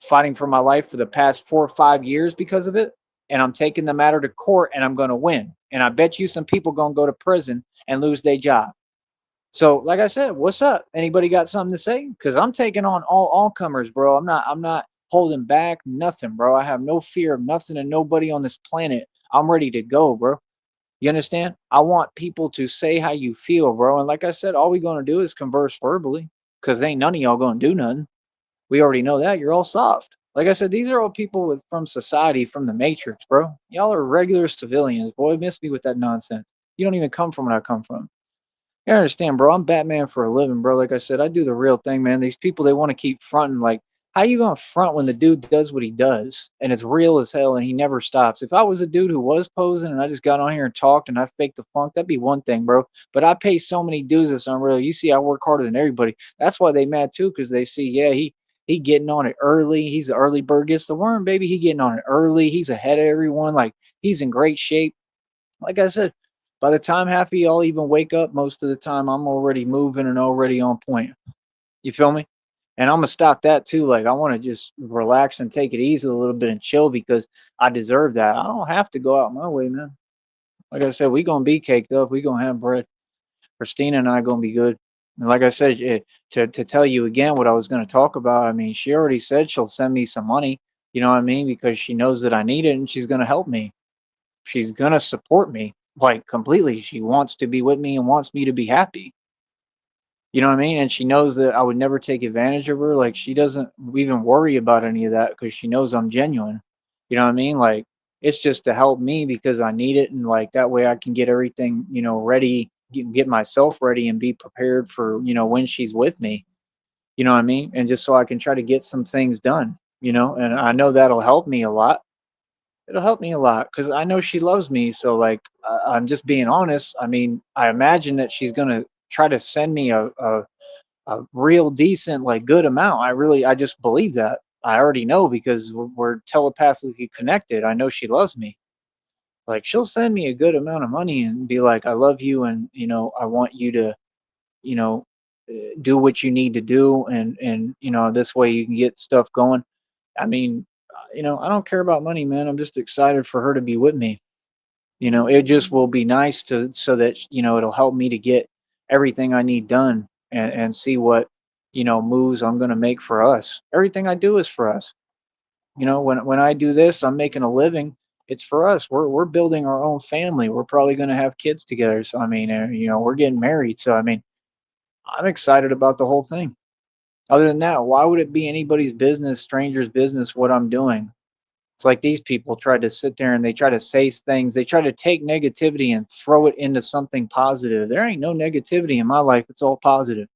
fighting for my life for the past 4 or 5 years because of it. And I'm taking the matter to court, and I'm going to win. And I bet you some people going to go to prison and lose their job. So, like I said, what's up? Anybody got something to say? Because I'm taking on all comers, bro. I'm not holding back nothing, bro. I have no fear of nothing and nobody on this planet. I'm ready to go, bro. You understand? I want people to say how you feel, bro. And like I said, all we gonna do is converse verbally, because ain't none of y'all gonna do nothing. We already know that. You're all soft. Like I said, these are all people from society, from the Matrix, bro. Y'all are regular civilians, boy. Miss me with that nonsense. You don't even come from where I come from. You understand, bro? I'm Batman for a living, bro. Like I said, I do the real thing, man. These people, they want to keep fronting. Like, how you gonna front when the dude does what he does and it's real as hell and he never stops? If I was a dude who was posing and I just got on here and talked and I faked the funk, that'd be one thing, bro. But I pay so many dues that's unreal. You see, I work harder than everybody. That's why they mad too, because they see, yeah, he getting on it early. He's the early bird gets the worm, baby. He getting on it early. He's ahead of everyone. Like he's in great shape. Like I said, by the time half of y'all even wake up, most of the time I'm already moving and already on point. You feel me? And I'm gonna stop that too. Like I want to just relax and take it easy a little bit and chill because I deserve that. I don't have to go out my way, man. Like I said, we gonna be caked up. We gonna have bread. Christina and I gonna be good. And like I said, to tell you again what I was gonna talk about. I mean, she already said she'll send me some money. You know what I mean? Because she knows that I need it and she's gonna help me. She's gonna support me like completely. She wants to be with me and wants me to be happy. You know what I mean? And she knows that I would never take advantage of her. Like she doesn't even worry about any of that because she knows I'm genuine. You know what I mean? Like it's just to help me because I need it, and like that way I can get everything ready, get myself ready, and be prepared for when she's with me. You know what I mean? And just so I can try to get some things done. And I know that'll help me a lot. It'll help me a lot because I know she loves me. So like, I'm just being honest. I mean, I imagine that she's gonna try to send me a real decent, like good amount. I just believe that. I already know because we're telepathically connected. I know she loves me. Like she'll send me a good amount of money and be like, "I love you, and I want you to, you know, do what you need to do, and this way you can get stuff going." I mean, I don't care about money, man. I'm just excited for her to be with me. It just will be nice to so that it'll help me to get everything I need done and see what moves I'm going to make for us. Everything I do is for us. When I do this, I'm making a living. It's for us. We're building our own family. We're probably going to have kids together. So I mean, we're getting married. So I mean, I'm excited about the whole thing. Other than that, why would it be anybody's business, stranger's business, what I'm doing? It's like these people try to sit there and they try to say things. They try to take negativity and throw it into something positive. There ain't no negativity in my life. It's all positive.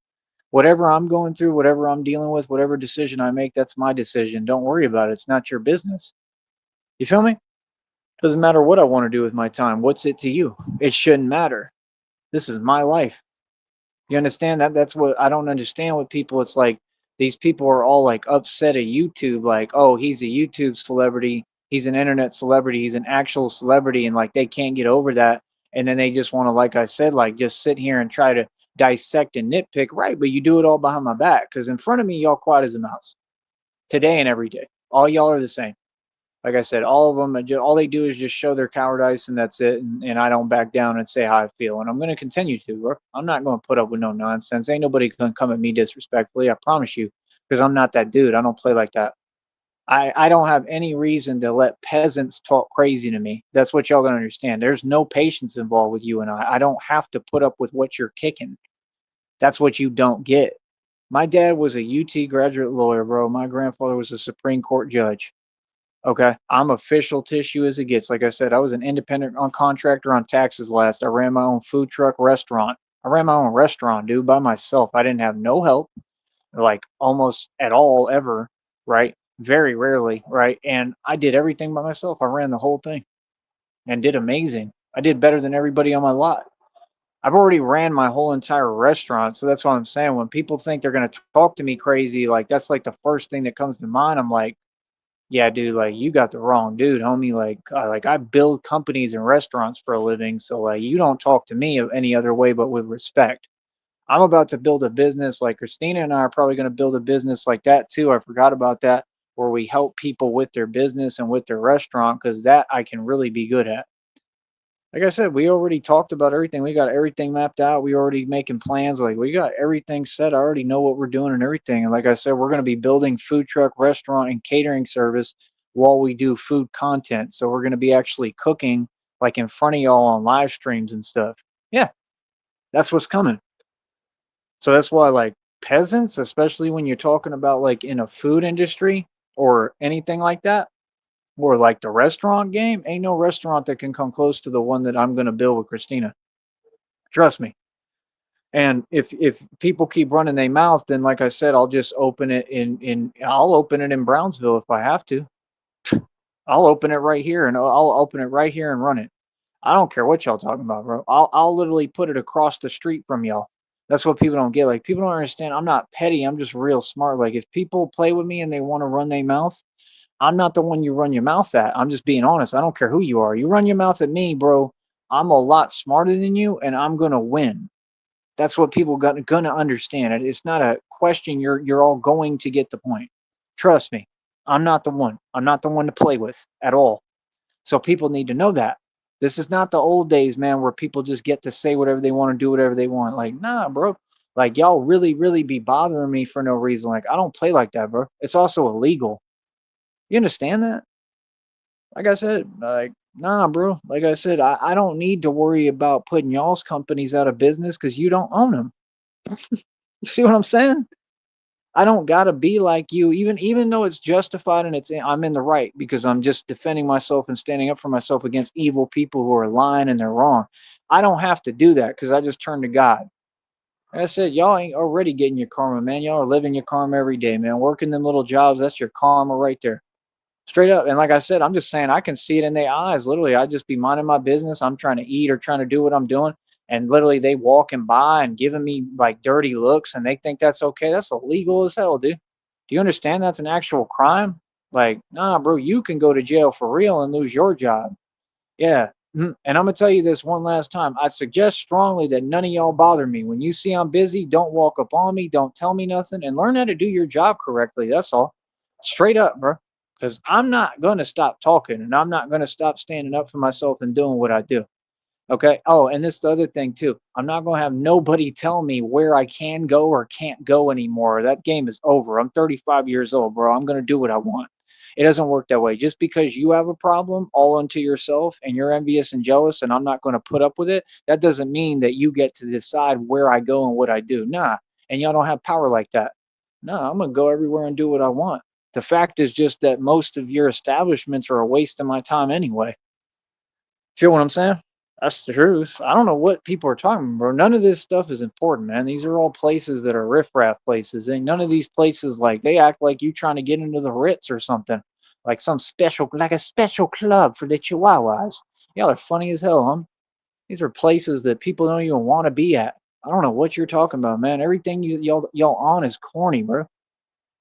Whatever I'm going through, whatever I'm dealing with, whatever decision I make, that's my decision. Don't worry about it. It's not your business. You feel me? Doesn't matter what I want to do with my time. What's it to you? It shouldn't matter. This is my life. You understand that? That's what I don't understand with people. It's like these people are all like upset at YouTube, like, oh, he's a YouTube celebrity, he's an internet celebrity, he's an actual celebrity, and like they can't get over that. And then they just want to, like I said, like just sit here and try to dissect and nitpick, right? But you do it all behind my back because in front of me, y'all quiet as a mouse today and every day. All y'all are the same. Like I said, all of them, all they do is just show their cowardice, and that's it. And I don't back down and say how I feel. And I'm going to continue to, bro. I'm not going to put up with no nonsense. Ain't nobody going to come at me disrespectfully. I promise you, because I'm not that dude. I don't play like that. I don't have any reason to let peasants talk crazy to me. That's what y'all going to understand. There's no patience involved with you and I. I don't have to put up with what you're kicking. That's what you don't get. My dad was a UT graduate lawyer, bro. My grandfather was a Supreme Court judge. Okay. I'm official tissue as it gets. Like I said, I was an independent on contractor on taxes last. I ran my own food truck restaurant. I ran my own restaurant, dude, by myself. I didn't have no help, like almost at all ever, right? Very rarely, right? And I did everything by myself. I ran the whole thing and did amazing. I did better than everybody on my lot. I've already ran my whole entire restaurant. So that's what I'm saying. When people think they're going to talk to me crazy, like that's like the first thing that comes to mind. I'm like, yeah, dude, like you got the wrong dude, homie. Like I build companies and restaurants for a living, so like you don't talk to me any other way but with respect. I'm about to build a business. Like Christina and I are probably going to build a business like that too. I forgot about that, where we help people with their business and with their restaurant because that I can really be good at. Like I said, we already talked about everything. We got everything mapped out. We already making plans. Like we got everything set. I already know what we're doing and everything. And like I said, we're going to be building food truck, restaurant, and catering service while we do food content. So we're going to be actually cooking like in front of y'all on live streams and stuff. Yeah, that's what's coming. So that's why like peasants, especially when you're talking about like in a food industry or anything like that, or like the restaurant game, ain't no restaurant that can come close to the one that I'm going to build with Christina. Trust me. And if people keep running their mouth, then like I said, I'll just open it I'll open it in Brownsville if I have to. I'll open it right here and I'll open it right here and run it. I don't care what y'all talking about, bro. I'll literally put it across the street from y'all. That's what people don't get. Like people don't understand. I'm not petty. I'm just real smart. Like if people play with me and they want to run their mouth, I'm not the one you run your mouth at. I'm just being honest. I don't care who you are. You run your mouth at me, bro. I'm a lot smarter than you, and I'm gonna win. That's what people gonna understand. It's not a question. You're all going to get the point. Trust me. I'm not the one. I'm not the one to play with at all. So people need to know that. This is not the old days, man, where people just get to say whatever they want to do whatever they want. Like, nah, bro. Like y'all really be bothering me for no reason. Like I don't play like that, bro. It's also illegal. You understand that? Like I said, like, nah, bro. Like I said, I don't need to worry about putting y'all's companies out of business because you don't own them. You see what I'm saying? I don't gotta be like you, even though it's justified and I'm in the right because I'm just defending myself and standing up for myself against evil people who are lying and they're wrong. I don't have to do that because I just turn to God. Like I said, y'all ain't already getting your karma, man. Y'all are living your karma every day, man. Working them little jobs, that's your karma right there. Straight up. And like I said, I'm just saying I can see it in their eyes. Literally, I just be minding my business. I'm trying to eat or trying to do what I'm doing. And literally they walking by and giving me like dirty looks and they think that's okay. That's illegal as hell, dude. Do you understand that's an actual crime? Like, nah, bro, you can go to jail for real and lose your job. Yeah. And I'm gonna tell you this one last time. I suggest strongly that none of y'all bother me. When you see I'm busy, don't walk up on me, don't tell me nothing, and learn how to do your job correctly. That's all. Straight up, bro. Because I'm not gonna stop talking and I'm not gonna stop standing up for myself and doing what I do. Okay. Oh, and this the other thing too. I'm not gonna have nobody tell me where I can go or can't go anymore. That game is over. I'm 35 years old, bro. I'm gonna do what I want. It doesn't work that way. Just because you have a problem all unto yourself and you're envious and jealous and I'm not gonna put up with it, that doesn't mean that you get to decide where I go and what I do. Nah. And y'all don't have power like that. No, I'm gonna go everywhere and do what I want. The fact is just that most of your establishments are a waste of my time anyway. Feel what I'm saying? That's the truth. I don't know what people are talking about, bro. None of this stuff is important, man. These are all places that are riffraff places. And none of these places, like, they act like you trying to get into the Ritz or something. Like some special, like a special club for the Chihuahuas. Y'all are funny as hell, huh? These are places that people don't even want to be at. I don't know what you're talking about, man. Everything y'all on is corny, bro.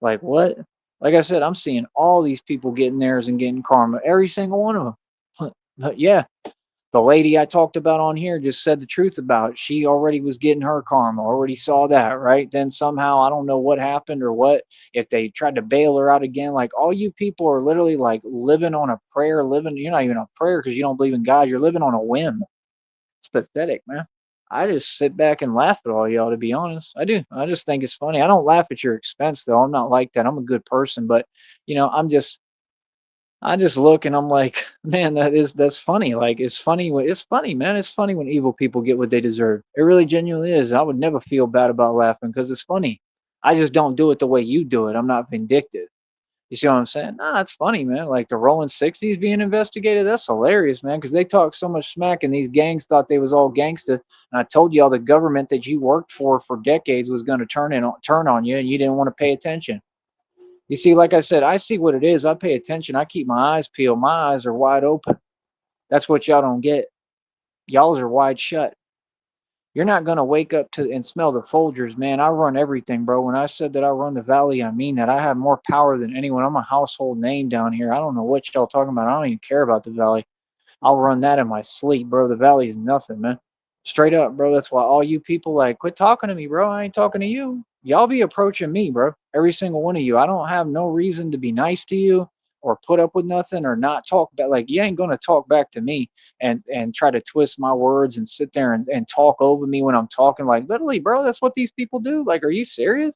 Like what? Like I said, I'm seeing all these people getting theirs and getting karma. Every single one of them. But yeah, the lady I talked about on here just said the truth about it. She already was getting her karma, already saw that, right? Then somehow, I don't know what happened or what, if they tried to bail her out again. Like, all you people are literally like living on a prayer, living, you're not even a prayer because you don't believe in God. You're living on a whim. It's pathetic, man. I just sit back and laugh at all y'all, to be honest. I do. I just think it's funny. I don't laugh at your expense, though. I'm not like that. I'm a good person, but, I just look and I'm like, man, that's funny. Like it's funny, man. It's funny when evil people get what they deserve. It really genuinely is. I would never feel bad about laughing because it's funny. I just don't do it the way you do it. I'm not vindictive. You see what I'm saying? Nah, it's funny, man. Like the Rolling 60s being investigated, that's hilarious, man, because they talk so much smack and these gangs thought they was all gangsta. And I told y'all the government that you worked for decades was going to turn on you and you didn't want to pay attention. You see, like I said, I see what it is. I pay attention. I keep my eyes peeled. My eyes are wide open. That's what y'all don't get. Y'all's are wide shut. You're not gonna wake up to and smell the Folgers, man. I run everything, bro. When I said that I run the valley, I mean that. I have more power than anyone. I'm a household name down here. I don't know what y'all talking about. I don't even care about the valley. I'll run that in my sleep, bro. The valley is nothing, man. Straight up, bro. That's why all you people like quit talking to me, bro. I ain't talking to you. Y'all be approaching me, bro. Every single one of you. I don't have no reason to be nice to you or put up with nothing or not talk back. Like you ain't gonna talk back to me and try to twist my words and sit there and talk over me when I'm talking. Like literally, bro. That's what these people do. Like, are you serious?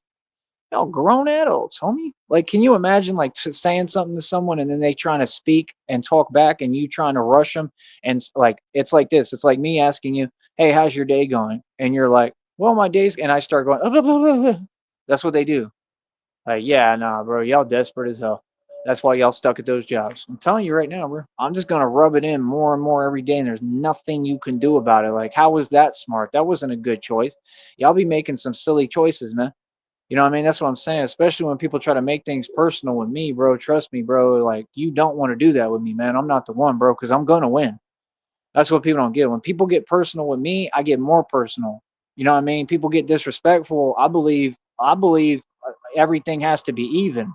Y'all grown adults, homie. Like, can you imagine like saying something to someone and then they trying to speak and talk back and you trying to rush them? And like, it's like this. It's like me asking you, "Hey, how's your day going?" And you're like, "Well, my day's," and I start going, "Blah, blah, blah, blah." That's what they do. Like, yeah, nah, bro, y'all desperate as hell. That's why y'all stuck at those jobs. I'm telling you right now, bro. I'm just gonna rub it in more and more every day, and there's nothing you can do about it. Like, how was that smart? That wasn't a good choice. Y'all be making some silly choices, man. You know what I mean? That's what I'm saying. Especially when people try to make things personal with me, bro. Trust me, bro. Like you don't want to do that with me, man. I'm not the one, bro, because I'm gonna win. That's what people don't get. When people get personal with me, I get more personal. You know what I mean? People get disrespectful. I believe everything has to be even.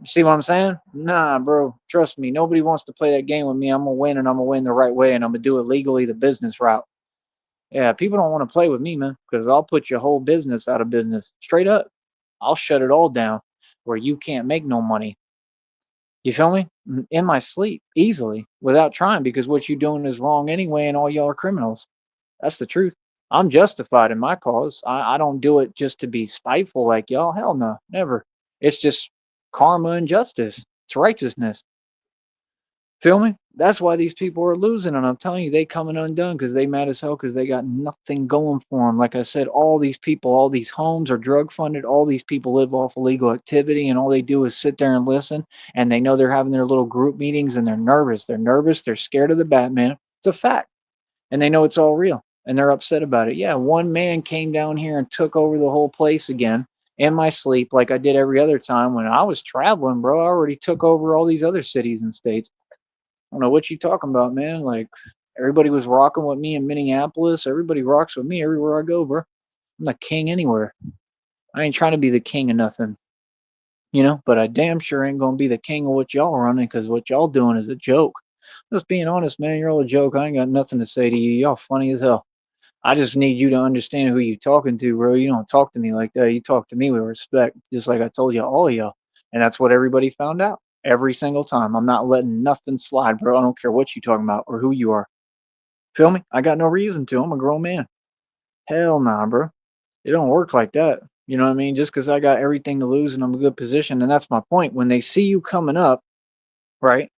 You see what I'm saying? Nah, bro. Trust me. Nobody wants to play that game with me. I'm gonna win, and I'm gonna win the right way, and I'm gonna do it legally, the business route. Yeah, people don't want to play with me, man, because I'll put your whole business out of business straight up. I'll shut it all down where you can't make no money. You feel me? In my sleep, easily, without trying, because what you're doing is wrong anyway, and all y'all are criminals. That's the truth. I'm justified in my cause. I don't do it just to be spiteful like y'all. Hell no, never. It's just karma and justice. It's righteousness. Feel me? That's why these people are losing, and I'm telling you, they coming undone because they mad as hell because they got nothing going for them. Like I said, all these people, all these homes are drug funded. All these people live off illegal activity, and all they do is sit there and listen. And they know they're having their little group meetings, and they're nervous. They're nervous. They're scared of the Batman. It's a fact, and they know it's all real, and they're upset about it. Yeah, one man came down here and took over the whole place again, in my sleep like I did every other time when I was traveling, bro. I already took over all these other cities and states. I don't know what you talking about, man. Like everybody was rocking with me in Minneapolis. Everybody rocks with me everywhere I go, bro. I'm the king anywhere. I ain't trying to be the king of nothing, but I damn sure ain't gonna be the king of what y'all running because what y'all doing is a joke. Just being honest, man, you're all a joke. I ain't got nothing to say to you. Y'all funny as hell. I just need you to understand who you talking to, bro. You don't talk to me like that. You talk to me with respect, just like I told you, all of y'all. And that's what everybody found out every single time. I'm not letting nothing slide, bro. I don't care what you talking about or who you are. Feel me? I got no reason to. I'm a grown man. Hell nah, bro. It don't work like that. You know what I mean? Just because I got everything to lose and I'm in a good position, and that's my point. When they see you coming up, right,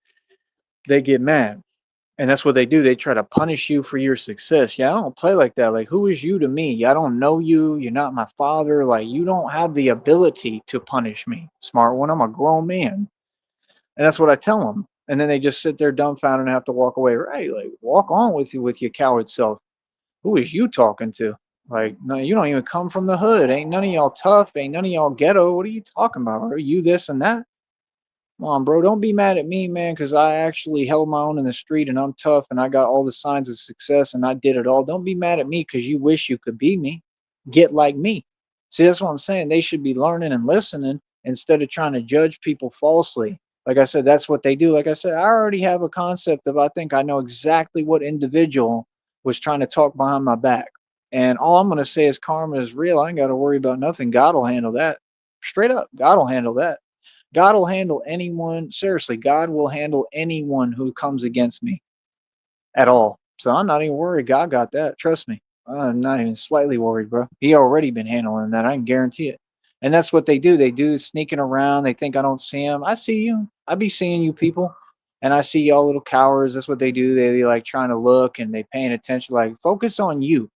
they get mad. And that's what they do. They try to punish you for your success. Yeah, I don't play like that. Like, who is you to me? I don't know you. You're not my father. Like, you don't have the ability to punish me. Smart one. I'm a grown man. And that's what I tell them. And then they just sit there dumbfounded and have to walk away. Right? Like, walk on with your coward self. Who is you talking to? Like, no, you don't even come from the hood. Ain't none of y'all tough. Ain't none of y'all ghetto. What are you talking about? Are you this and that? Come on, bro. Don't be mad at me, man, because I actually held my own in the street and I'm tough and I got all the signs of success and I did it all. Don't be mad at me because you wish you could be me. Get like me. See, that's what I'm saying. They should be learning and listening instead of trying to judge people falsely. Like I said, that's what they do. Like I said, I already have a concept of I think I know exactly what individual was trying to talk behind my back. And all I'm going to say is karma is real. I ain't got to worry about nothing. God will handle that. Straight up, God will handle that. God will handle anyone. Seriously, God will handle anyone who comes against me at all. So I'm not even worried. God got that. Trust me. I'm not even slightly worried, bro. He already been handling that. I can guarantee it. And that's what they do. They do sneaking around. They think I don't see them. I see you. I be seeing you people. And I see y'all little cowards. That's what they do. They be like trying to look and they paying attention. Like, focus on you.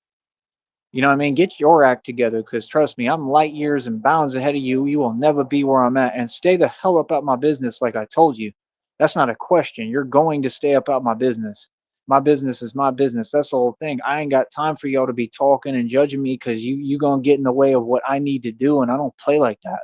You know what I mean? Get your act together because trust me, I'm light years and bounds ahead of you. You will never be where I'm at. And stay the hell up out my business, like I told you. That's not a question. You're going to stay up out my business. My business is my business. That's the whole thing. I ain't got time for y'all to be talking and judging me because you gonna get in the way of what I need to do, and I don't play like that.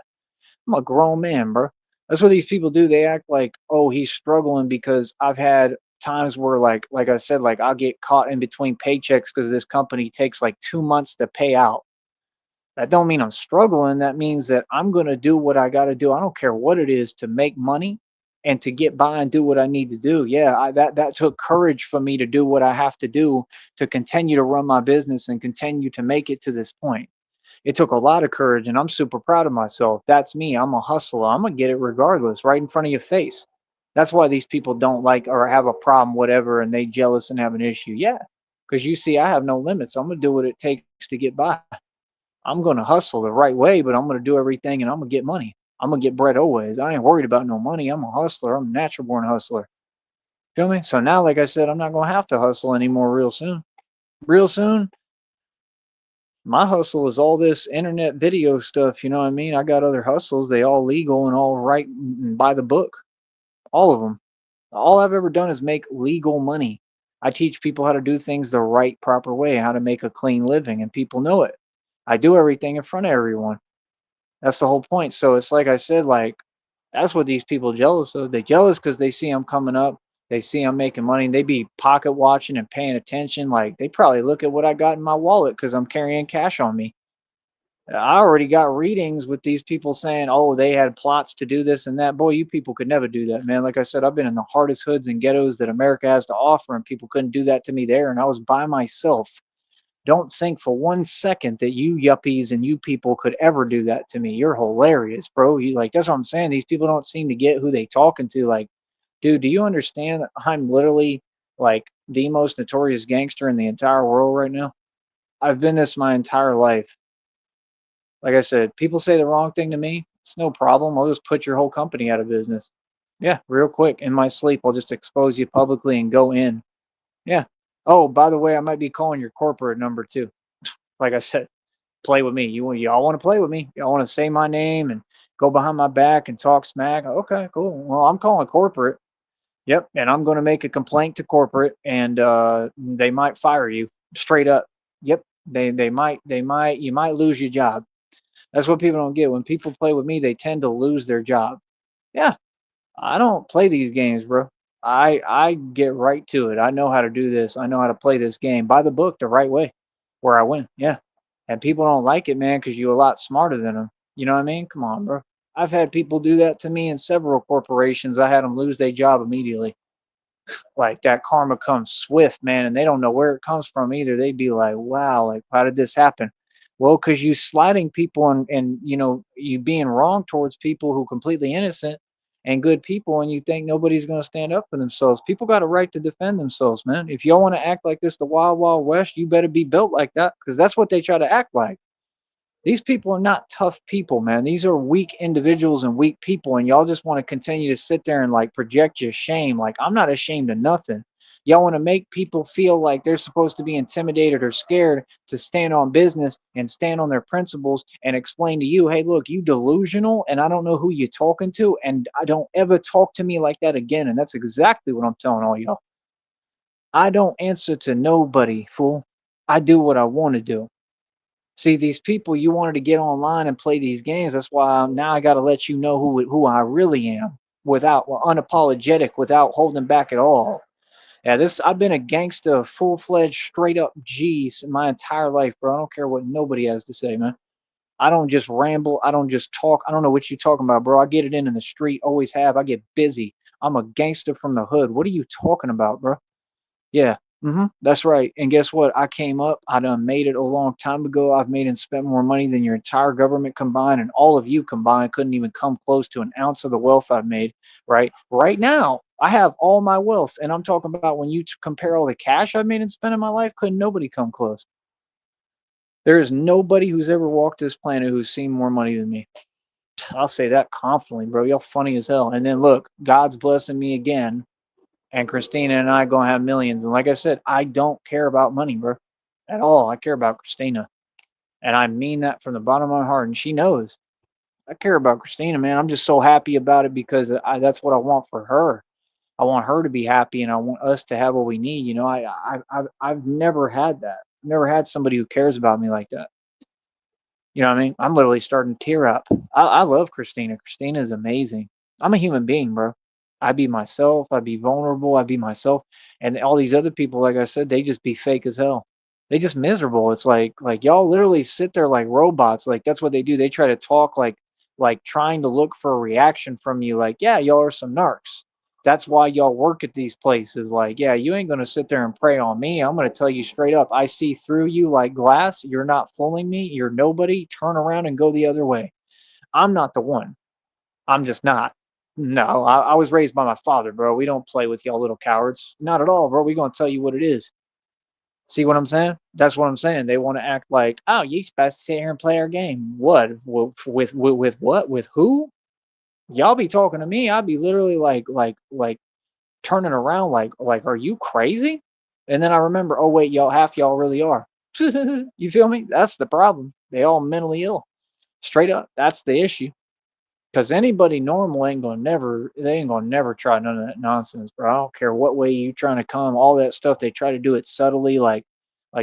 I'm a grown man, bro. That's what these people do. They act like, oh, he's struggling because I've had times where like I said, like I'll get caught in between paychecks because this company takes like 2 months to pay out. That don't mean I'm struggling. That means that I'm gonna do what I gotta do. I don't care what it is to make money and to get by and do what I need to do. Yeah, that took courage for me to do what I have to do to continue to run my business and continue to make it to this point. It took a lot of courage, and I'm super proud of myself. That's me. I'm a hustler. I'm gonna get it regardless, right in front of your face. That's why these people don't like or have a problem, whatever, and they jealous and have an issue. Yeah, because you see, I have no limits. I'm gonna do what it takes to get by. I'm gonna hustle the right way, but I'm gonna do everything, and I'm gonna get money. I'm gonna get bread always. I ain't worried about no money. I'm a hustler. I'm a natural born hustler. Feel me? So now, like I said, I'm not gonna have to hustle anymore real soon. Real soon, my hustle is all this internet video stuff. You know what I mean? I got other hustles. They all legal and all right and by the book. All of them. All I've ever done is make legal money. I teach people how to do things the right, proper way, how to make a clean living, and people know it. I do everything in front of everyone. That's the whole point. So it's like I said, like that's what these people jealous of. They jealous because they see I'm coming up. They see I'm making money. And they be pocket watching and paying attention. Like they probably look at what I got in my wallet because I'm carrying cash on me. I already got readings with these people saying, oh, they had plots to do this and that. Boy, you people could never do that, man. Like I said, I've been in the hardest hoods and ghettos that America has to offer, and people couldn't do that to me there. And I was by myself. Don't think for 1 second that you yuppies and you people could ever do that to me. You're hilarious, bro. You like that's what I'm saying. These people don't seem to get who they talking to. Like, dude, do you understand that I'm literally like the most notorious gangster in the entire world right now? I've been this my entire life. Like I said, people say the wrong thing to me. It's no problem. I'll just put your whole company out of business. Yeah, real quick. In my sleep, I'll just expose you publicly and go in. Yeah. Oh, by the way, I might be calling your corporate number too. Like I said, play with me. Y'all want to play with me? Y'all want to say my name and go behind my back and talk smack? Okay, cool. Well, I'm calling corporate. Yep, and I'm going to make a complaint to corporate, and they might fire you straight up. Yep, they might you might lose your job. That's what people don't get. When people play with me, they tend to lose their job. Yeah, I don't play these games, bro. I get right to it. I know how to do this. I know how to play this game by the book the right way, where I win. Yeah, and people don't like it, man, because you're a lot smarter than them. You know what I mean? Come on, bro. I've had people do that to me in several corporations. I had them lose their job immediately. Like that karma comes swift, man, and they don't know where it comes from either. They'd be like, "Wow, like how did this happen?" Well, because you sliding people and you being wrong towards people who completely innocent and good people, and you think nobody's going to stand up for themselves. People got a right to defend themselves, man. If y'all want to act like this, the wild wild west, you better be built like that because that's what they try to act like. These people are not tough people, man. These are weak individuals and weak people, and y'all just want to continue to sit there and like project your shame. Like, I'm not ashamed of nothing. Y'all want to make people feel like they're supposed to be intimidated or scared to stand on business and stand on their principles and explain to you, hey, look, you delusional, and I don't know who you're talking to, and I don't ever talk to me like that again. And that's exactly what I'm telling all y'all. I don't answer to nobody, fool. I do what I want to do. See, these people you wanted to get online and play these games. That's why now I got to let you know who I really am without unapologetic, without holding back at all. Yeah, this I've been a gangster, full fledged, straight up G my entire life, bro. I don't care what nobody has to say, man. I don't just ramble. I don't just talk. I don't know what you talking about, bro. I get it in the street. Always have. I get busy. I'm a gangster from the hood. What are you talking about, bro? Yeah, that's right. And guess what? I came up. I done made it a long time ago. I've made and spent more money than your entire government combined, and all of you combined couldn't even come close to an ounce of the wealth I've made. Right, right now, I have all my wealth, and I'm talking about when you compare all the cash I've made and spent in my life, couldn't nobody come close. There is nobody who's ever walked this planet who's seen more money than me. I'll say that confidently, bro. Y'all funny as hell. And then look, God's blessing me again and Christina and I gonna have millions. And like I said, I don't care about money, bro, at all. I care about Christina, and I mean that from the bottom of my heart. And she knows I care about Christina, man. I'm just so happy about it because that's what I want for her. I want her to be happy, and I want us to have what we need. I've never had that. Never had somebody who cares about me like that. You know what I mean? I'm literally starting to tear up. I love Christina. Christina is amazing. I'm a human being, bro. I be myself. I be vulnerable. I be myself. And all these other people, like I said, they just be fake as hell. They just miserable. It's like y'all literally sit there like robots. Like that's what they do. They try to talk like trying to look for a reaction from you. Like, yeah, y'all are some narcs. That's why y'all work at these places. Like, yeah, you ain't gonna sit there and prey on me. I'm gonna tell you straight up. I see through you like glass. You're not fooling me. You're nobody. Turn around and go the other way. I'm not the one. I'm just not. No, I was raised by my father, bro. We don't play with y'all little cowards. Not at all, bro. We gonna tell you what it is. See what I'm saying? That's what I'm saying. They want to act like, oh, you supposed to sit here and play our game. What? With what? With who? Y'all be talking to me. I'd be literally like turning around like are you crazy? And then I remember, oh wait, y'all half y'all really are. You feel me? That's the problem. They all mentally ill. Straight up. That's the issue. Cause anybody normal ain't gonna never they ain't gonna never try none of that nonsense, bro. I don't care what way you trying to come, all that stuff, they try to do it subtly, like,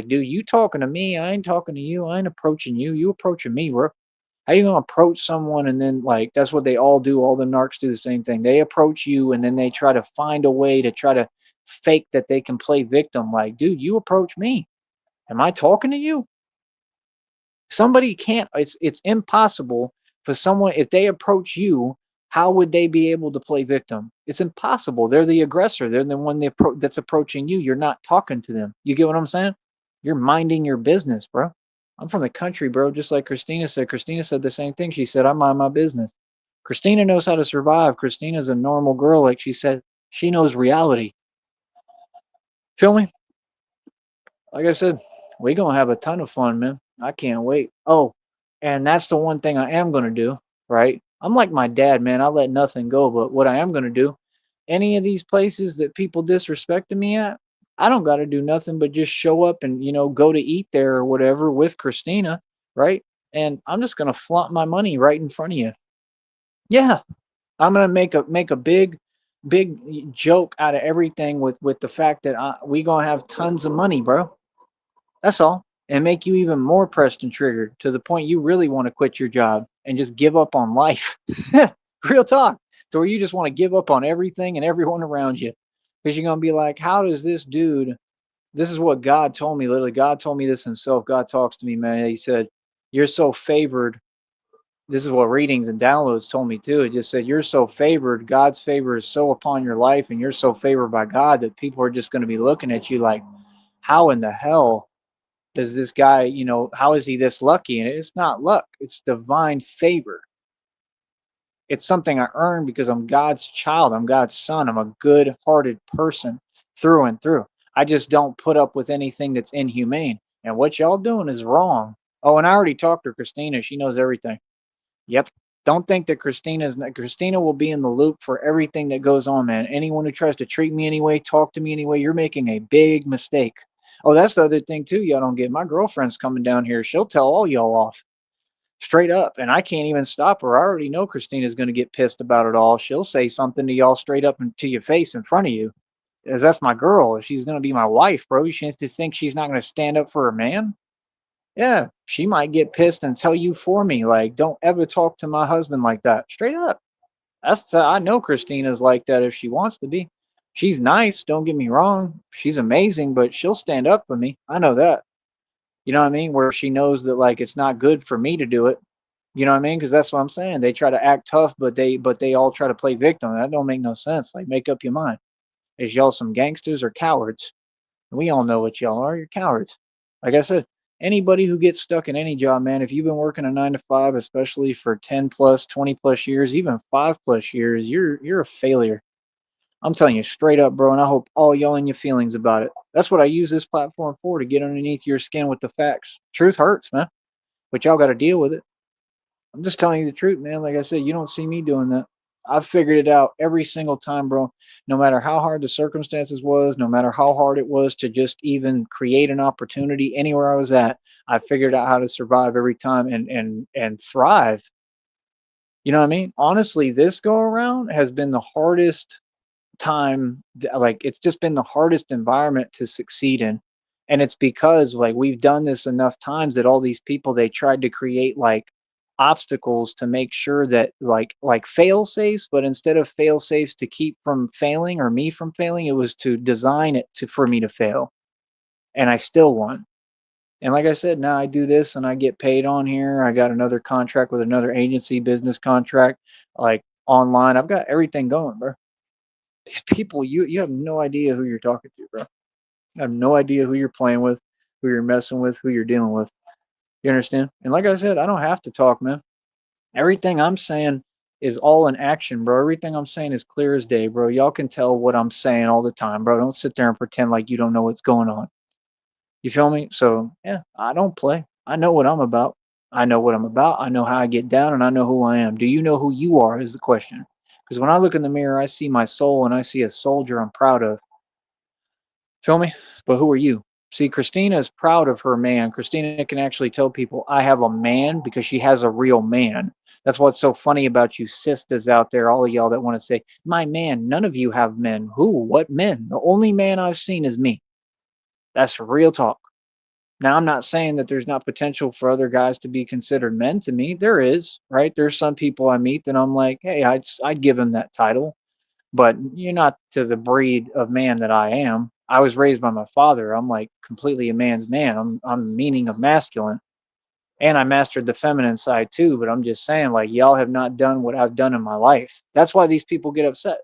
dude, you talking to me, I ain't talking to you, I ain't approaching you, you approaching me, bro. How you gonna approach someone and then like that's what they all do. All the narcs do the same thing. They approach you and then they try to find a way to try to fake that they can play victim. Like, dude, you approach me. Am I talking to you? Somebody can't. It's impossible for someone if they approach you. How would they be able to play victim? It's impossible. They're the aggressor. They're the one that's approaching you. You're not talking to them. You get what I'm saying? You're minding your business, bro. I'm from the country, bro, just like Christina said. Christina said the same thing. She said, I mind my business. Christina knows how to survive. Christina's a normal girl. Like she said, she knows reality. Feel me? Like I said, we gonna have a ton of fun, man. I can't wait. Oh, and that's the one thing I am gonna do, right? I'm like my dad, man. I let nothing go. But what I am gonna do, any of these places that people disrespecting me at, I don't gotta do nothing but just show up and go to eat there or whatever with Christina, right? And I'm just gonna flaunt my money right in front of you. Yeah, I'm gonna make a big joke out of everything with the fact that we gonna have tons of money, bro. That's all. and make you even more pressed and triggered to the point you really want to quit your job and just give up on life. Real talk. To where you just want to give up on everything and everyone around you. Because you're going to be like, how does this dude, this is what God told me. Literally, God told me this himself. God talks to me, man. He said, you're so favored. This is what readings and downloads told me too. It just said, you're so favored. God's favor is so upon your life, and you're so favored by God that people are just going to be looking at you like, how in the hell does this guy, how is he this lucky? And it's not luck, it's divine favor. It's something I earned because I'm God's child. I'm God's son. I'm a good hearted person through and through. I just don't put up with anything that's inhumane. And what y'all doing is wrong. Oh, and I already talked to Christina. She knows everything. Yep. Don't think that Christina will be in the loop for everything that goes on, man. Anyone who tries to treat me anyway, talk to me anyway, you're making a big mistake. Oh, that's the other thing too. Y'all don't get. My girlfriend's coming down here. She'll tell all y'all off straight up, and I can't even stop her. I already know Christina's going to get pissed about it all. She'll say something to y'all straight up and to your face in front of you. As that's my girl. She's going to be my wife, bro. She has to think she's not going to stand up for her man. Yeah, she might get pissed and tell you for me, like, don't ever talk to my husband like that. Straight up. I know Christina's like that if she wants to be. She's nice, don't get me wrong. She's amazing, but she'll stand up for me. I know that. You know what I mean? Where she knows that like it's not good for me to do it. You know what I mean? Because that's what I'm saying. They try to act tough, but they all try to play victim. That don't make no sense. Like make up your mind. Is y'all some gangsters or cowards? We all know what y'all are. You're cowards. Like I said, anybody who gets stuck in any job, man, if you've been working a 9 to 5, especially for 10 plus, 20 plus years, even 5 plus years, you're a failure. I'm telling you straight up, bro, and I hope all y'all in your feelings about it. That's what I use this platform for, to get underneath your skin with the facts. Truth hurts, man, but y'all got to deal with it. I'm just telling you the truth, man. Like I said, you don't see me doing that. I've figured it out every single time, bro. No matter how hard the circumstances was, no matter how hard it was to just even create an opportunity anywhere I was at, I figured out how to survive every time and thrive. You know what I mean? Honestly, this go around has been the hardest time, like it's just been the hardest environment to succeed in. And it's because like we've done this enough times that all these people, they tried to create like obstacles to make sure that like fail safes, but instead of fail safes to keep from failing or me from failing, it was to design it to for me to fail. And I still won. And like I said, now I do this and I get paid on here. I got another contract with another agency, business contract, like online. I've got everything going, bro. These people, you have no idea who you're talking to, bro. I have no idea who you're playing with, who you're messing with, who you're dealing with. You understand? And like I said, I don't have to talk, man. Everything I'm saying is all in action, bro. Everything I'm saying is clear as day, bro. Y'all can tell what I'm saying all the time, bro. Don't sit there and pretend like you don't know what's going on. You feel me? So yeah, I don't play. I know what I'm about. I know what I'm about. I know how I get down, and I know who I am. Do you know who you are? Is the question. Because when I look in the mirror, I see my soul, and I see a soldier I'm proud of. Feel me? But who are you? See, Christina is proud of her man. Christina can actually tell people, I have a man, because she has a real man. That's what's so funny about you sisters out there, all of y'all that want to say, my man. None of you have men. Who? What men? The only man I've seen is me. That's real talk. Now, I'm not saying that there's not potential for other guys to be considered men to me. There is, right? There's some people I meet that I'm like, hey, I'd give him that title, but you're not to the breed of man that I am. I was raised by my father. I'm like completely a man's man. I'm the meaning of masculine. And I mastered the feminine side too, but I'm just saying, like, y'all have not done what I've done in my life. That's why these people get upset.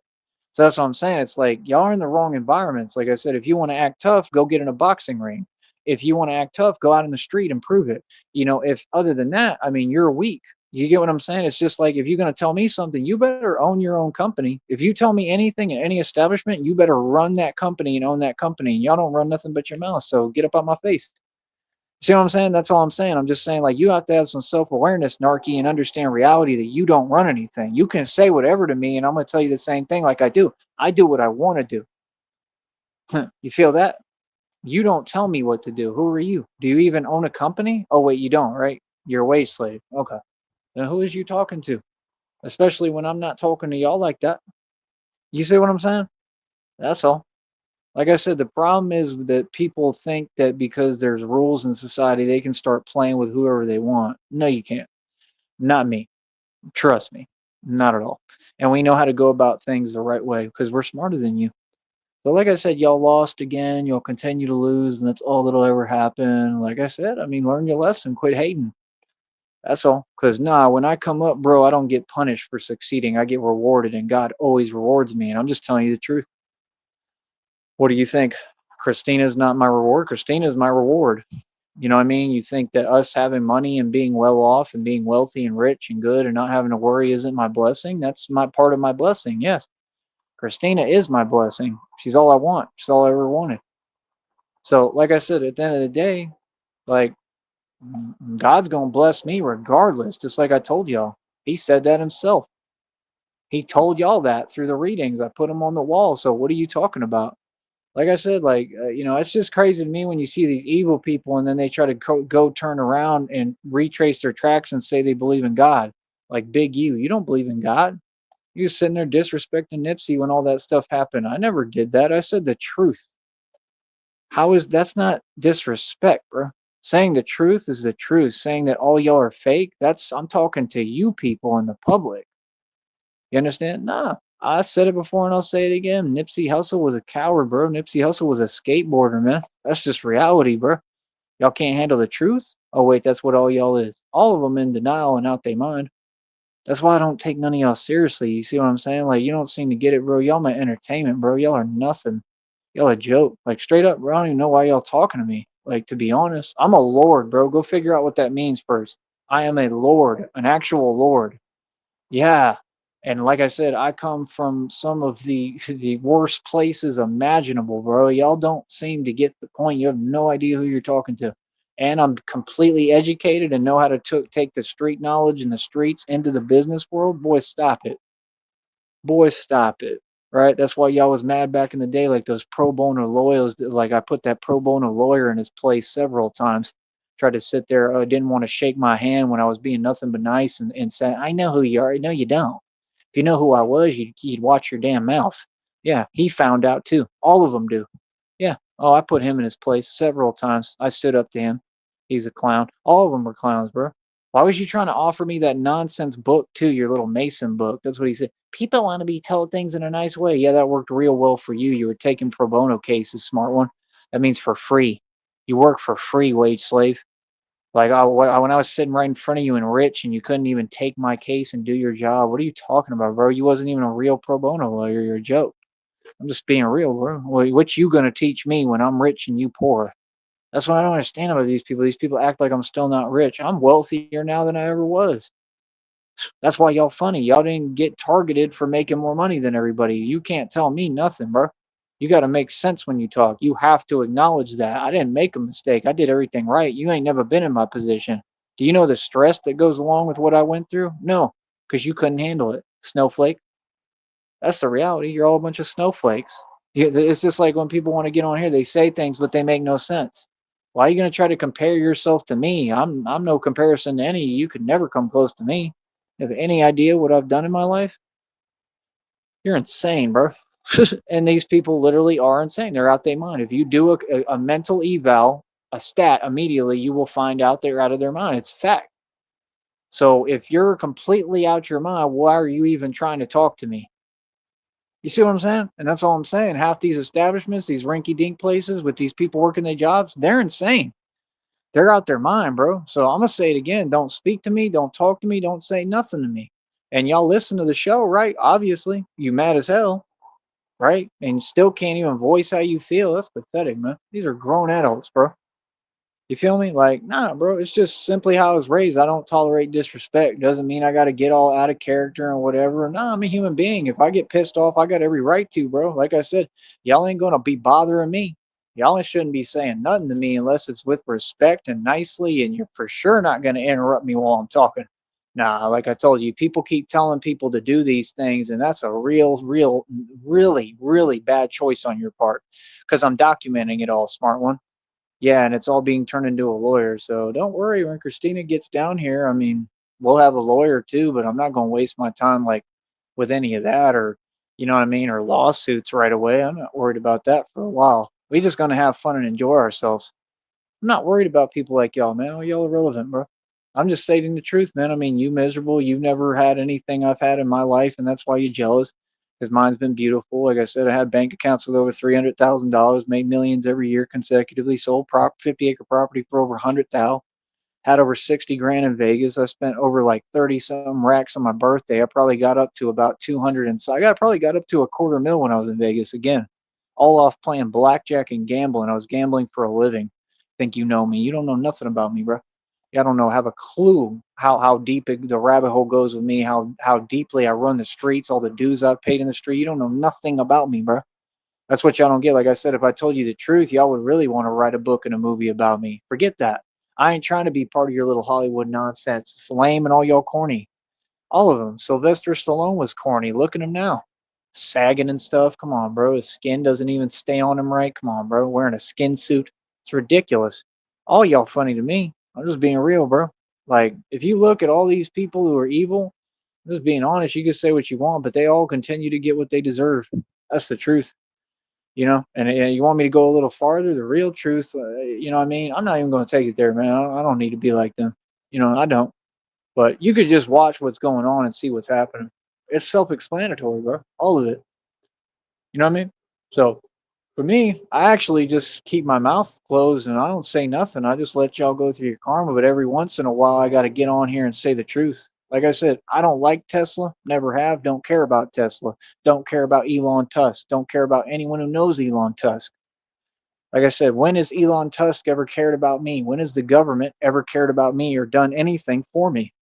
So that's what I'm saying. It's like y'all are in the wrong environments. Like I said, if you want to act tough, go get in a boxing ring. If you want to act tough, go out in the street and prove it. If other than that, I mean, you're weak. You get what I'm saying? It's just like if you're going to tell me something, you better own your own company. If you tell me anything in any establishment, you better run that company and own that company. And y'all don't run nothing but your mouth. So get up out my face. See what I'm saying? That's all I'm saying. I'm just saying, like, you have to have some self awareness, Narky, and understand reality that you don't run anything. You can say whatever to me, and I'm going to tell you the same thing like I do. I do what I want to do. You feel that? You don't tell me what to do. Who are you? Do you even own a company? Oh, wait, you don't, right? You're a wage slave. Okay. Then who is you talking to? Especially when I'm not talking to y'all like that. You see what I'm saying? That's all. Like I said, the problem is that people think that because there's rules in society, they can start playing with whoever they want. No, you can't. Not me. Trust me. Not at all. And we know how to go about things the right way because we're smarter than you. So, like I said, y'all lost again. You'll continue to lose, and that's all that'll ever happen. Like I said, I mean, learn your lesson. Quit hating. That's all. Because, nah, when I come up, bro, I don't get punished for succeeding. I get rewarded, and God always rewards me. And I'm just telling you the truth. What do you think? Christina's not my reward. Christina's my reward. You know what I mean? You think that us having money and being well off and being wealthy and rich and good and not having to worry isn't my blessing? That's my part of my blessing. Yes. Christina is my blessing. She's all I want. She's all I ever wanted. So, like I said, at the end of the day, like God's gonna bless me regardless, just like I told y'all. He said that himself. He told y'all that through the readings. I put them on the wall. So what are you talking about? Like I said, like it's just crazy to me when you see these evil people and then they try to go turn around and retrace their tracks and say they believe in God. Like Big U, you don't believe in God. You was sitting there disrespecting Nipsey when all that stuff happened. I never did that. I said the truth. How is that's not disrespect, bro? Saying the truth is the truth. Saying that all y'all are fake, that's I'm talking to you people in the public. You understand? Nah. I said it before and I'll say it again. Nipsey Hussle was a coward, bro. Nipsey Hussle was a skateboarder, man. That's just reality, bro. Y'all can't handle the truth? Oh, wait, that's what all y'all is. All of them in denial and out they mind. That's why I don't take none of y'all seriously. You see what I'm saying? Like, you don't seem to get it, bro. Y'all my entertainment, bro. Y'all are nothing. Y'all a joke. Like, straight up, bro. I don't even know why y'all talking to me. Like, to be honest, I'm a lord, bro. Go figure out what that means first. I am a lord, an actual lord. Yeah. And like I said, I come from some of the the worst places imaginable, bro. Y'all don't seem to get the point. You have no idea who you're talking to. And I'm completely educated and know how to take the street knowledge in the streets into the business world. Boy, stop it. Boy, stop it. Right? That's why y'all was mad back in the day, like those pro bono lawyers. Like I put that pro bono lawyer in his place several times. Tried to sit there, didn't want to shake my hand when I was being nothing but nice and say, I know who you are. No, you don't. If you know who I was, you'd watch your damn mouth. Yeah, he found out too. All of them do. Yeah. Oh, I put him in his place several times. I stood up to him. He's a clown. All of them were clowns, bro. Why was you trying to offer me that nonsense book too, your little Mason book? That's what he said. People want to be told things in a nice way. Yeah, that worked real well for you. You were taking pro bono cases, smart one. That means for free. You work for free, wage slave. Like when I was sitting right in front of you and rich, and you couldn't even take my case and do your job. What are you talking about, bro? You wasn't even a real pro bono lawyer. You're a joke. I'm just being real, bro. What you gonna teach me when I'm rich and you poor? That's what I don't understand about these people. These people act like I'm still not rich. I'm wealthier now than I ever was. That's why y'all funny. Y'all didn't get targeted for making more money than everybody. You can't tell me nothing, bro. You got to make sense when you talk. You have to acknowledge that. I didn't make a mistake. I did everything right. You ain't never been in my position. Do you know the stress that goes along with what I went through? No, because you couldn't handle it. Snowflake. That's the reality. You're all a bunch of snowflakes. It's just like when people want to get on here, they say things, but they make no sense. Why are you going to try to compare yourself to me? I'm no comparison to any of you. You could never come close to me. Have any idea what I've done in my life? You're insane, bro. And these people literally are insane. They're out their mind. If you do a mental eval, a stat immediately, you will find out they're out of their mind. It's fact. So if you're completely out your mind, why are you even trying to talk to me? You see what I'm saying? And that's all I'm saying. Half these establishments, these rinky dink places with these people working their jobs, they're insane. They're out their mind, bro. So I'm gonna say it again. Don't speak to me, don't talk to me, don't say nothing to me. And y'all listen to the show, right? Obviously. You mad as hell, right? And still can't even voice how you feel. That's pathetic, man. These are grown adults, bro. You feel me? Like, nah, bro, it's just simply how I was raised. I don't tolerate disrespect. Doesn't mean I got to get all out of character and whatever. Nah, I'm a human being. If I get pissed off, I got every right to, bro. Like I said, y'all ain't going to be bothering me. Y'all shouldn't be saying nothing to me unless it's with respect and nicely, and you're for sure not going to interrupt me while I'm talking. Nah, like I told you, people keep telling people to do these things, and that's a really bad choice on your part because I'm documenting it all, smart one. Yeah, and it's all being turned into a lawyer. So don't worry when Christina gets down here. I mean, we'll have a lawyer too, but I'm not going to waste my time like with any of that or You know what I mean? Or lawsuits right away. I'm not worried about that for a while. We just gonna have fun and enjoy ourselves. I'm not worried about people like y'all, man. Oh, y'all irrelevant, bro. I'm just stating the truth, man. I mean, you miserable. You've never had anything I've had in my life, and that's why you're jealous. Because mine's been beautiful. Like I said, I had bank accounts with over $300,000, made millions every year consecutively, sold 50-acre property for over 100,000, had over 60 grand in Vegas. I spent over like 30 some racks on my birthday. I probably got up to about 200 and so I got probably got up to a quarter mil when I was in Vegas again, all off playing blackjack and gambling. I was gambling for a living. Think you know me? You don't know nothing about me, bro. I don't know, have a clue how deep the rabbit hole goes with me, how deeply I run the streets, all the dues I've paid in the street. You don't know nothing about me, bro. That's what y'all don't get. Like I said, if I told you the truth, y'all would really want to write a book and a movie about me. Forget that. I ain't trying to be part of your little Hollywood nonsense. It's lame and all y'all corny. All of them. Sylvester Stallone was corny. Look at him now. Sagging and stuff. Come on, bro. His skin doesn't even stay on him right. Come on, bro. Wearing a skin suit. It's ridiculous. All y'all funny to me. I'm just being real, bro. Like, if you look at all these people who are evil, just being honest, you can say what you want, but they all continue to get what they deserve. That's the truth. And you want me to go a little farther? The real truth, you know what I mean? I'm not even going to take it there, man. I don't need to be like them. I don't. But you could just watch what's going on and see what's happening. It's self-explanatory, bro. All of it. You know what I mean? So for me, I actually just keep my mouth closed and I don't say nothing. I just let y'all go through your karma. But every once in a while, I got to get on here and say the truth. Like I said, I don't like Tesla, never have, don't care about Tesla, don't care about Elon Tusk, don't care about anyone who knows Elon Tusk. Like I said, when has Elon Tusk ever cared about me? When has the government ever cared about me or done anything for me?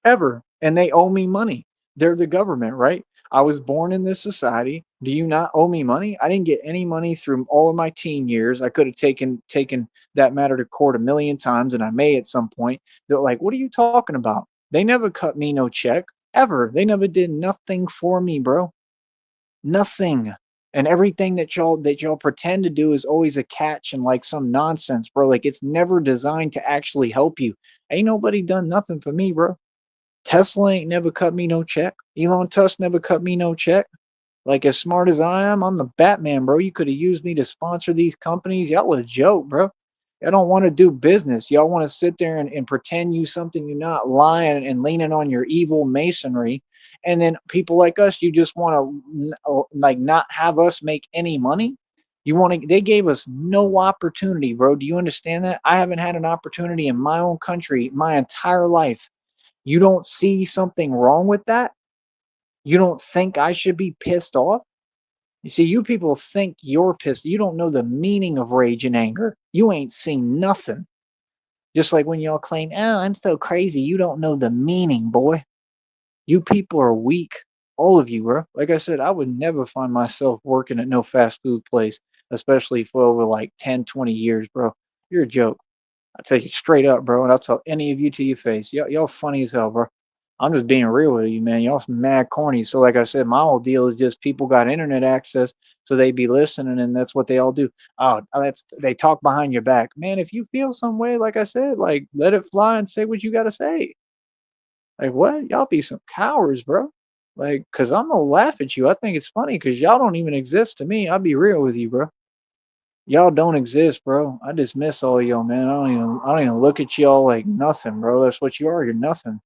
Ever. And they owe me money. They're the government, right? I was born in this society. Do you not owe me money? I didn't get any money through all of my teen years. I could have taken that matter to court a million times, and I may at some point. They're like, "What are you talking about?" They never cut me no check ever. They never did nothing for me, bro. Nothing. And everything that y'all pretend to do is always a catch and like some nonsense, bro. Like it's never designed to actually help you. Ain't nobody done nothing for me, bro. Tesla ain't never cut me no check. Elon Tusk never cut me no check. Like as smart as I am, I'm the Batman, bro. You could have used me to sponsor these companies. Y'all was a joke, bro. Y'all don't want to do business. Y'all want to sit there and pretend you something you're not, lying and leaning on your evil masonry. And then people like us, you just want to like not have us make any money. You want to? They gave us no opportunity, bro. Do you understand that? I haven't had an opportunity in my own country my entire life. You don't see something wrong with that? You don't think I should be pissed off? You see, you people think you're pissed. You don't know the meaning of rage and anger. You ain't seen nothing. Just like when y'all claim, oh, I'm so crazy. You don't know the meaning, boy. You people are weak. All of you, bro. Like I said, I would never find myself working at no fast food place, especially for over like 10, 20 years, bro. You're a joke. I tell you straight up, bro, and I'll tell any of you to your face. Y'all funny as hell, bro. I'm just being real with you, man. Y'all mad corny. So, like I said, my whole deal is just people got internet access, so they be listening, and that's what they all do. Oh, that's they talk behind your back, man. If you feel some way, like I said, like let it fly and say what you gotta say. Like what? Y'all be some cowards, bro. Like, cause I'm gonna laugh at you. I think it's funny because y'all don't even exist to me. I'll be real with you, bro. Y'all don't exist, bro. I dismiss all y'all, man. I don't even look at y'all like nothing, bro. That's what you are. You're nothing.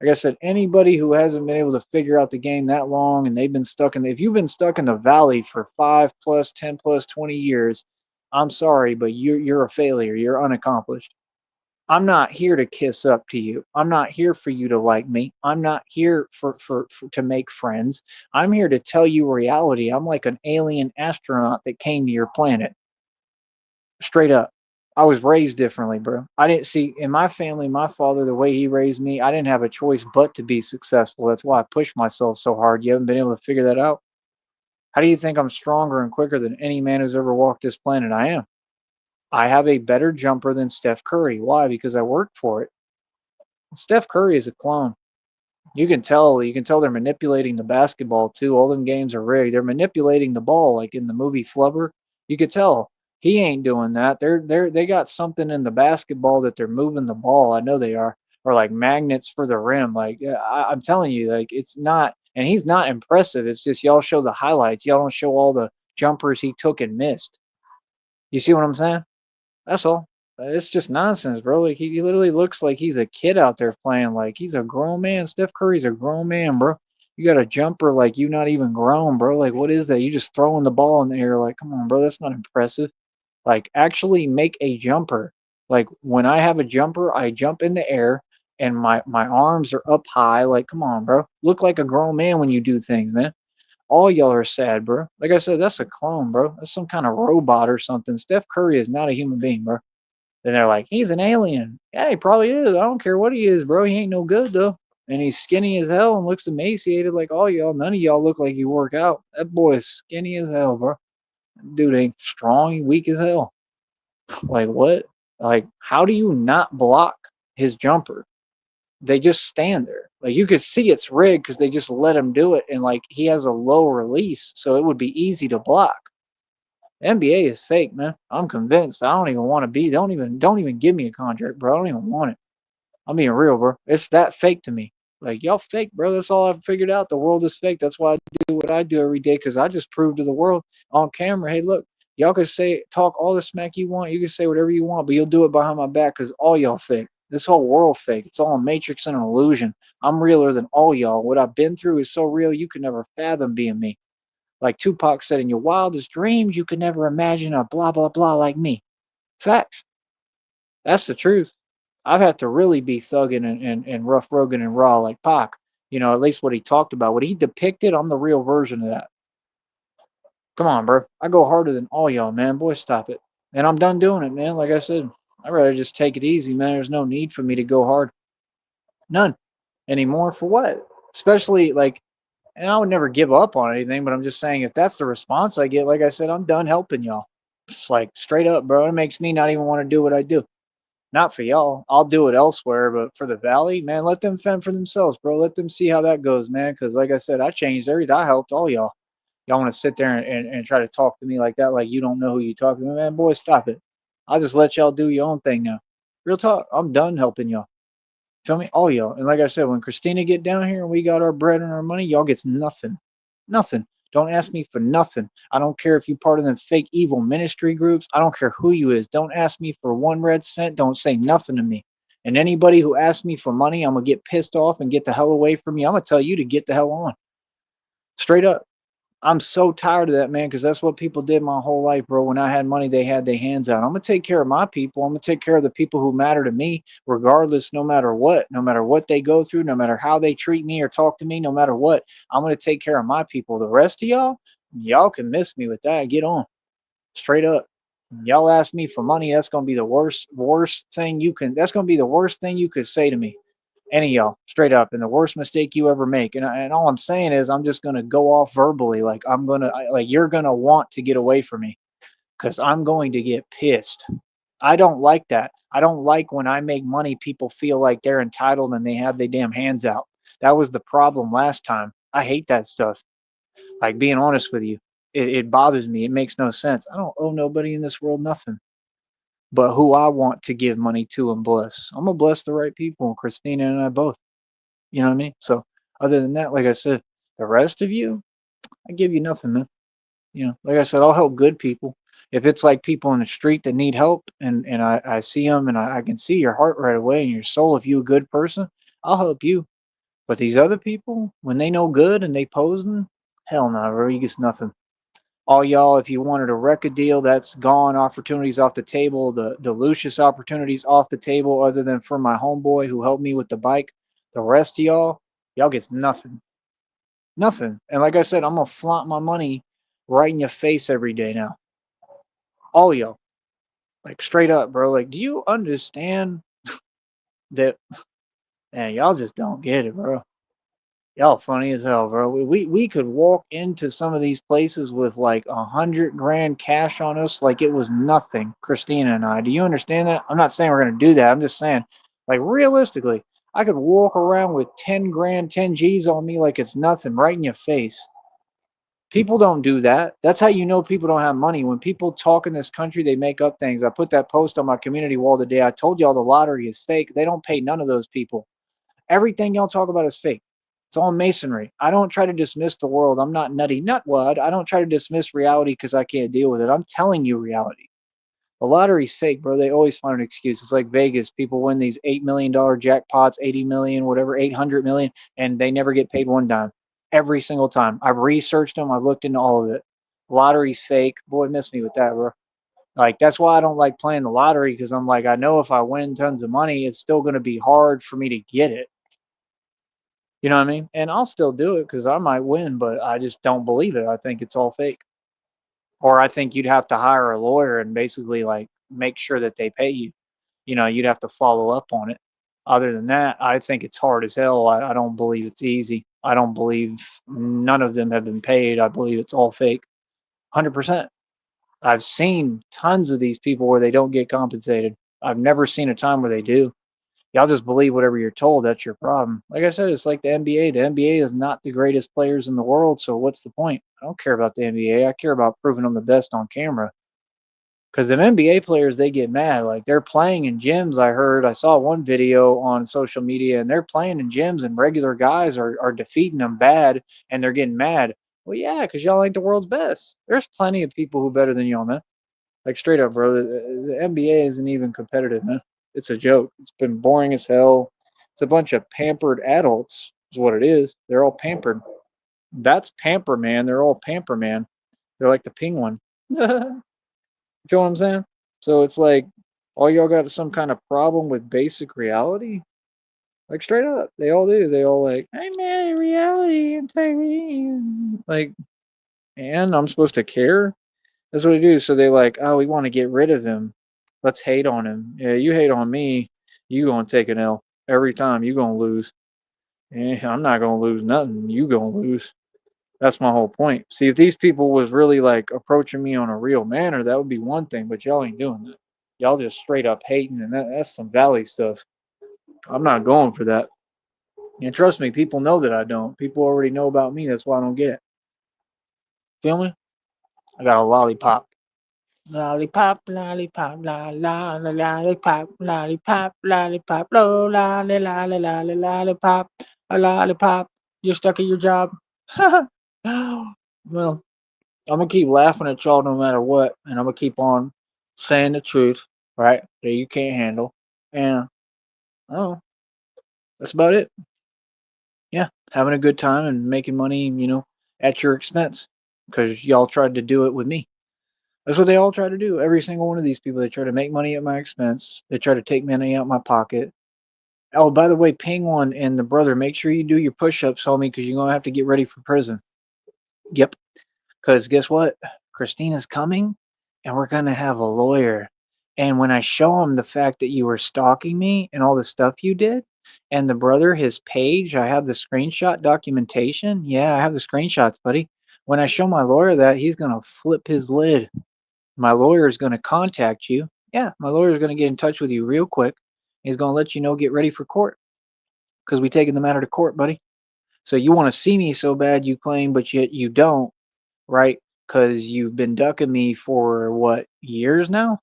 Like I said, anybody who hasn't been able to figure out the game that long and they've been stuck in if you've been stuck in the valley for 5 plus, 10 plus, 20 years, I'm sorry, but you're a failure. You're unaccomplished. I'm not here to kiss up to you. I'm not here for you to like me. I'm not here for to make friends. I'm here to tell you reality. I'm like an alien astronaut that came to your planet. Straight up. I was raised differently, bro. I didn't see in my family, my father, the way he raised me, I didn't have a choice but to be successful. That's why I pushed myself so hard. You haven't been able to figure that out? How do you think I'm stronger and quicker than any man who's ever walked this planet? I am. I have a better jumper than Steph Curry. Why? Because I worked for it. Steph Curry is a clone. You can tell they're manipulating the basketball too. All them games are rigged. They're manipulating the ball like in the movie Flubber. You could tell he ain't doing that. They got something in the basketball that they're moving the ball. I know they are. Or like magnets for the rim. Like yeah, I'm telling you, like it's not. And he's not impressive. It's just y'all show the highlights. Y'all don't show all the jumpers he took and missed. You see what I'm saying? That's all. It's just nonsense, bro. Like he literally looks like he's a kid out there playing. Like he's a grown man. Steph Curry's a grown man, bro. You got a jumper like you not even grown, bro. Like what is that? You just throwing the ball in the air. Like come on, bro. That's not impressive. Like actually make a jumper. Like when I have a jumper, I jump in the air and my arms are up high. Like come on, bro. Look like a grown man when you do things, man. All y'all are sad, bro. Like I said, that's a clone, bro. That's some kind of robot or something. Steph Curry is not a human being, bro. Then they're like, he's an alien. Yeah, he probably is. I don't care what he is, bro. He ain't no good though. And he's skinny as hell and looks emaciated like all y'all. None of y'all look like you work out. That boy is skinny as hell, bro. Dude ain't strong. He weak as hell. Like what? Like how do you not block his jumper? They just stand there. Like you could see it's rigged because they just let him do it, and like he has a low release, so it would be easy to block. NBA is fake, man. I'm convinced. I don't even want to be. Don't even give me a contract, bro. I don't even want it. I'm being real, bro. It's that fake to me. Like y'all fake, bro. That's all I've figured out. The world is fake. That's why I do what I do every day because I just prove to the world on camera, hey, look, y'all can say talk all the smack you want. You can say whatever you want, but you'll do it behind my back because all y'all fake. This whole world fake. It's all a matrix and an illusion. I'm realer than all y'all. What I've been through is so real you could never fathom being me. Like Tupac said, in your wildest dreams, you could never imagine a blah blah blah like me. Facts. That's the truth. I've had to really be thugging and rough Rogan and raw like Pac. You know, at least what he talked about. What he depicted, I'm the real version of that. Come on, bro. I go harder than all y'all, man. Boy, stop it. And I'm done doing it, man. Like I said, I'd rather just take it easy, man. There's no need for me to go hard. None anymore. For what? Especially like, and I would never give up on anything, but I'm just saying if that's the response I get, like I said, I'm done helping y'all. It's like straight up, bro. It makes me not even want to do what I do. Not for y'all. I'll do it elsewhere, but for the valley, man, let them fend for themselves, bro. Let them see how that goes, man. Because like I said, I changed everything. I helped all y'all. Y'all want to sit there and try to talk to me like that, like you don't know who you talking to, man. Boy, stop it. I'll just let y'all do your own thing now. Real talk. I'm done helping y'all. Feel me? All y'all. And like I said, when Christina get down here and we got our bread and our money, y'all gets nothing. Nothing. Don't ask me for nothing. I don't care if you part of them fake evil ministry groups. I don't care who you is. Don't ask me for one red cent. Don't say nothing to me. And anybody who asks me for money, I'm gonna get pissed off and get the hell away from me. I'm gonna tell you to get the hell on. Straight up. I'm so tired of that, man, because that's what people did my whole life, bro. When I had money, they had their hands out. I'm gonna take care of my people. I'm gonna take care of the people who matter to me, regardless, no matter what they go through, no matter how they treat me or talk to me, no matter what. I'm gonna take care of my people. The rest of y'all can miss me with that. Get on, straight up. Y'all ask me for money, that's gonna be the worst thing you can. That's gonna be the worst thing you could say to me, any of y'all, straight up, and the worst mistake you ever make. And all I'm saying is, I'm just gonna go off verbally, like like you're gonna want to get away from me, because I'm going to get pissed. I don't like that. I don't like when I make money, people feel like they're entitled and they have their damn hands out. That was the problem last time. I hate that stuff. Like being honest with you, it bothers me. It makes no sense. I don't owe nobody in this world nothing but who I want to give money to and bless. I'm gonna bless the right people, Christina and I both. You know what I mean? So other than that, like I said, the rest of you, I give you nothing, man. You know, like I said, I'll help good people. If it's like people in the street that need help and I see them and I can see your heart right away and your soul, if you a good person, I'll help you. But these other people, when they know good and they posing, hell no, bro, you get nothing. All y'all, if you wanted a record deal, that's gone. Opportunities off the table. The Lucius opportunities off the table, other than for my homeboy who helped me with the bike. The rest of y'all gets nothing. Nothing. And like I said, I'm gonna flaunt my money right in your face every day now. All y'all. Like straight up, bro. Like, do you understand that man, y'all just don't get it, bro. Y'all funny as hell, bro. We could walk into some of these places with like 100 grand cash on us, like it was nothing. Christina and I. Do you understand that? I'm not saying we're gonna do that. I'm just saying, like realistically, I could walk around with 10 grand, 10 G's on me like it's nothing, right in your face. People don't do that. That's how you know people don't have money. When people talk in this country, they make up things. I put that post on my community wall today. I told y'all the lottery is fake. They don't pay none of those people. Everything y'all talk about is fake. It's all masonry. I don't try to dismiss the world. I'm not nutty nutwad. I don't try to dismiss reality because I can't deal with it. I'm telling you reality. The lottery's fake, bro. They always find an excuse. It's like Vegas. People win these $8 million jackpots, 80 million, whatever, 800 million, and they never get paid one dime. Every single time. I've researched them. I've looked into all of it. Lottery's fake. Boy, miss me with that, bro. Like that's why I don't like playing the lottery because I'm like I know if I win tons of money, it's still going to be hard for me to get it. You know what I mean? And I'll still do it because I might win, but I just don't believe it. I think it's all fake. Or I think you'd have to hire a lawyer and basically like make sure that they pay you. You know, you'd have to follow up on it. Other than that, I think it's hard as hell. I don't believe it's easy. I don't believe none of them have been paid. I believe it's all fake. 100%. I've seen tons of these people where they don't get compensated. I've never seen a time where they do. Y'all just believe whatever you're told. That's your problem. Like I said, it's like the NBA. The NBA is not the greatest players in the world. So what's the point? I don't care about the NBA. I care about proving them the best on camera. Because the NBA players, they get mad. Like they're playing in gyms. I saw one video on social media, and they're playing in gyms, and regular guys are defeating them bad, and they're getting mad. Well, yeah, because y'all ain't the world's best. There's plenty of people who better than y'all, man. Like straight up, bro. The NBA isn't even competitive, man. It's a joke. It's been boring as hell. It's a bunch of pampered adults, is what it is. They're all pampered. That's pamper man. They're all pamper man. They're like the penguin. You feel what I'm saying? So it's like all y'all got some kind of problem with basic reality. Like straight up, they all do. They all like, I'm mad at reality and like, and I'm supposed to care. That's what they do. So they like, oh, we want to get rid of him. Let's hate on him. Yeah, you hate on me, you gonna take an L every time. You gonna lose. I'm not gonna lose nothing. You gonna lose. That's my whole point. See, if these people was really like approaching me on a real manner, that would be one thing. But y'all ain't doing that. Y'all just straight up hating, and that's some valley stuff. I'm not going for that. And trust me, people know that I don't. People already know about me. That's why I don't get it. Feel me? I got a lollipop. Lollipop, lollipop, la la la lollipop, lollipop, lollipop, lo la la la la la la lollipop, a lollipop. You're stuck at your job. Well, I'm gonna keep laughing at y'all no matter what, and I'm gonna keep on saying the truth, right? That you can't handle, and oh, that's about it. Yeah, having a good time and making money, at your expense, because y'all tried to do it with me. That's what they all try to do. Every single one of these people, they try to make money at my expense. They try to take money out my pocket. Oh, by the way, Penguin and the brother, make sure you do your push-ups, homie, because you're gonna have to get ready for prison. Yep. Because guess what? Christina's coming, and we're gonna have a lawyer. And when I show him the fact that you were stalking me and all the stuff you did, and the brother, his page, I have the screenshot documentation. Yeah, I have the screenshots, buddy. When I show my lawyer that, he's gonna flip his lid. My lawyer is going to contact you. Yeah, my lawyer is going to get in touch with you real quick. He's going to let you know get ready for court because we taking the matter to court, buddy. So you want to see me so bad you claim, but yet you don't, right? Because you've been ducking me for what, years now,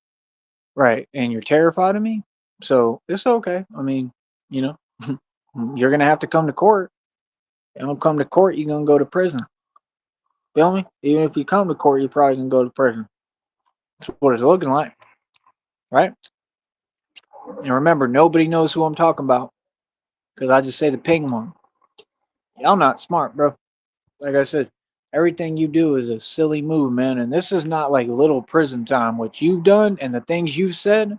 right? And you're terrified of me. So it's okay. I mean, you know, you're gonna have to come to court. And when come to court, you're gonna go to prison. Feel me? Even if you come to court, you're probably gonna go to prison. That's what it's looking like, right? And remember, nobody knows who I'm talking about because I just say the ping one. Y'all not smart, bro. Like I said, everything you do is a silly move, man. And this is not like little prison time. What you've done and the things you said,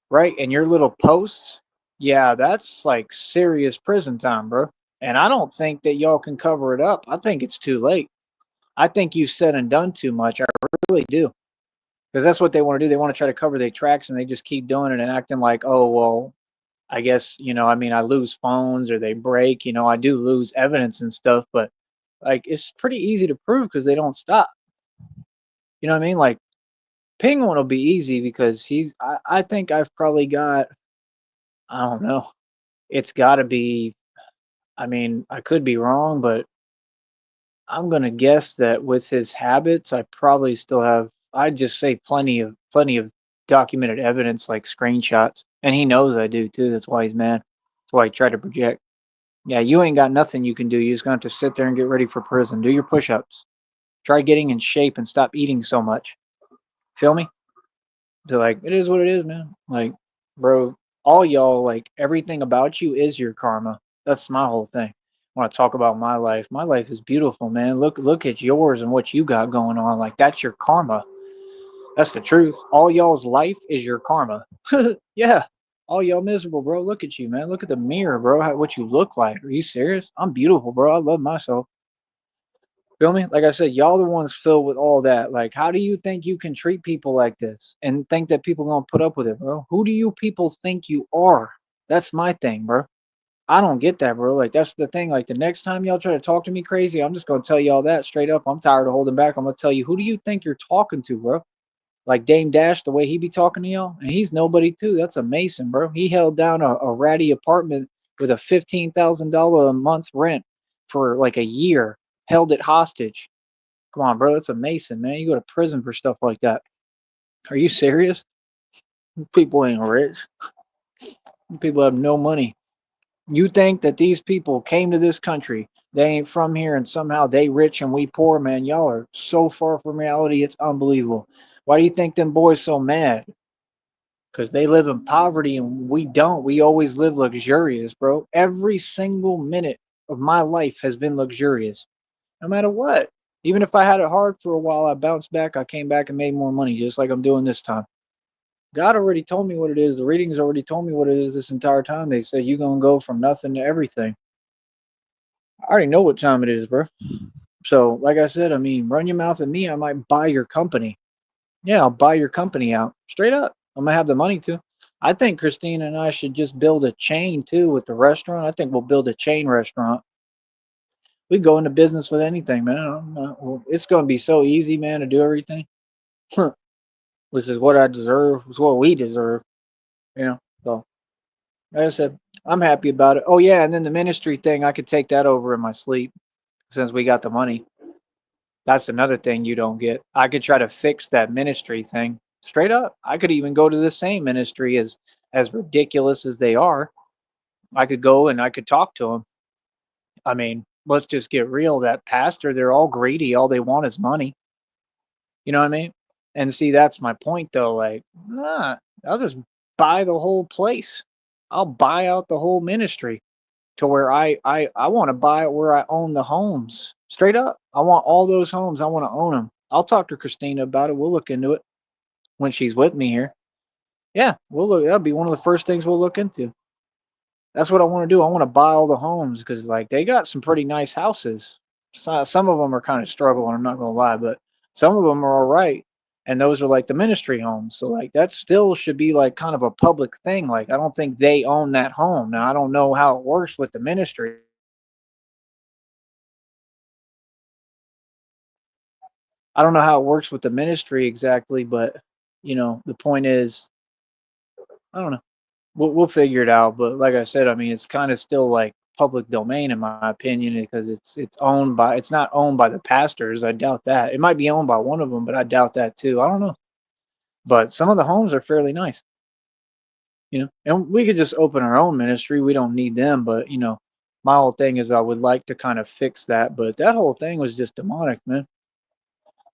right? And your little posts, yeah, that's like serious prison time, bro. And I don't think that y'all can cover it up. I think it's too late. I think you've said and done too much. I really do. Because that's what they want to do. They want to try to cover their tracks and they just keep doing it and acting like, oh, well, I guess, I mean, I lose phones or they break, I do lose evidence and stuff, but like it's pretty easy to prove because they don't stop. You know what I mean? Like Penguin will be easy because I think I've probably got, I don't know, it's got to be, I mean, I could be wrong, but I'm going to guess that with his habits, I probably still have, I'd just say plenty of documented evidence like screenshots. And he knows I do too. That's why he's mad. That's why he tried to project. Yeah, you ain't got nothing you can do. You're just gonna have to sit there and get ready for prison. Do your push-ups. Try getting in shape and stop eating so much. Feel me? So like it is what it is, man. Like, bro, all y'all, like everything about you is your karma. That's my whole thing. When I talk about my life is beautiful, man. Look at yours and what you got going on. Like that's your karma. That's the truth. All y'all's life is your karma. Yeah. All y'all miserable, bro. Look at you, man. Look at the mirror, bro. What you look like. Are you serious? I'm beautiful, bro. I love myself. Feel me? Like I said, y'all the ones filled with all that. Like, how do you think you can treat people like this and think that people gonna put up with it, bro? Who do you people think you are? That's my thing, bro. I don't get that, bro. Like, that's the thing. Like, the next time y'all try to talk to me crazy, I'm just gonna tell y'all that straight up. I'm tired of holding back. I'm gonna tell you, who do you think you're talking to, bro? Like Dame Dash, the way he be talking to y'all, and he's nobody too. That's a Mason, bro. He held down a ratty apartment with a $15,000 a month rent for like a year, held it hostage. Come on, bro. That's a Mason, man. You go to prison for stuff like that. Are you serious? People ain't rich. People have no money. You think that these people came to this country, they ain't from here, and somehow they rich and we poor, man. Y'all are so far from reality, it's unbelievable. Why do you think them boys so mad? Because they live in poverty and we don't. We always live luxurious, bro. Every single minute of my life has been luxurious, no matter what. Even if I had it hard for a while, I bounced back. I came back and made more money, just like I'm doing this time. God already told me what it is. The readings already told me what it is this entire time. They said you're gonna go from nothing to everything. I already know what time it is, bro. So, like I said, I mean, run your mouth at me. I might buy your company. Yeah, I'll buy your company out straight up. I'm gonna have the money to. I think Christina and I should just build a chain too with the restaurant. I think we'll build a chain restaurant. We go into business with anything, man. Well, it's gonna be so easy, man, to do everything, which is what I deserve. It's what we deserve, you know. So, like I said, I'm happy about it. Oh yeah, and then the ministry thing, I could take that over in my sleep since we got the money. That's another thing you don't get. I could try to fix that ministry thing straight up. I could even go to the same ministry as ridiculous as they are. I could go and I could talk to them. I mean, let's just get real. That pastor, they're all greedy. All they want is money. You know what I mean? And see, that's my point though. Like, nah, I'll just buy the whole place. I'll buy out the whole ministry to where I want to buy it where I own the homes. Straight up. I want all those homes. I want to own them. I'll talk to Christina about it. We'll look into it when she's with me here. Yeah, we'll look. That'll be one of the first things we'll look into. That's what I want to do. I want to buy all the homes because like they got some pretty nice houses. Some of them are kind of struggling. I'm not gonna lie, but some of them are all right. And those are like the ministry homes. So like that still should be like kind of a public thing. Like I don't think they own that home. Now I don't know how it works with the ministry. I don't know how it works with the ministry exactly, but the point is, I don't know. We'll figure it out. But like I said, I mean, it's kind of still like public domain in my opinion because it's not owned by the pastors. I doubt that. It might be owned by one of them, but I doubt that too. I don't know. But some of the homes are fairly nice, and we could just open our own ministry. We don't need them, but my whole thing is I would like to kind of fix that. But that whole thing was just demonic, man.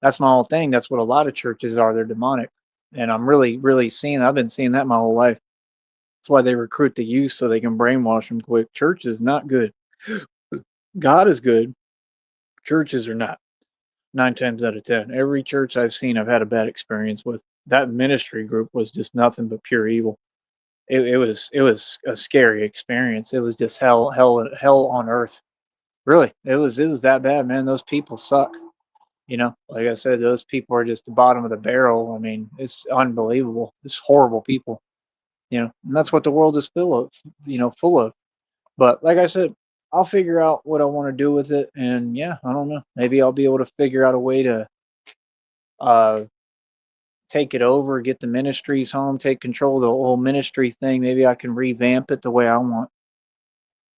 That's my whole thing. That's what a lot of churches are. They're demonic. And I'm really, really seeing, I've been seeing that my whole life. That's why they recruit the youth so they can brainwash them quick. Church is not good. God is good. Churches are not. 9 times out of 10. Every church I've seen, I've had a bad experience with. That ministry group was just nothing but pure evil. It was a scary experience. It was just hell on earth. Really, it was that bad, man. Those people suck. Like I said, those people are just the bottom of the barrel. I mean, it's unbelievable. It's horrible people, and that's what the world is full of. But like I said, I'll figure out what I want to do with it. And yeah, I don't know. Maybe I'll be able to figure out a way to uh, take it over, get the ministries home, take control of the whole ministry thing. Maybe I can revamp it the way I want.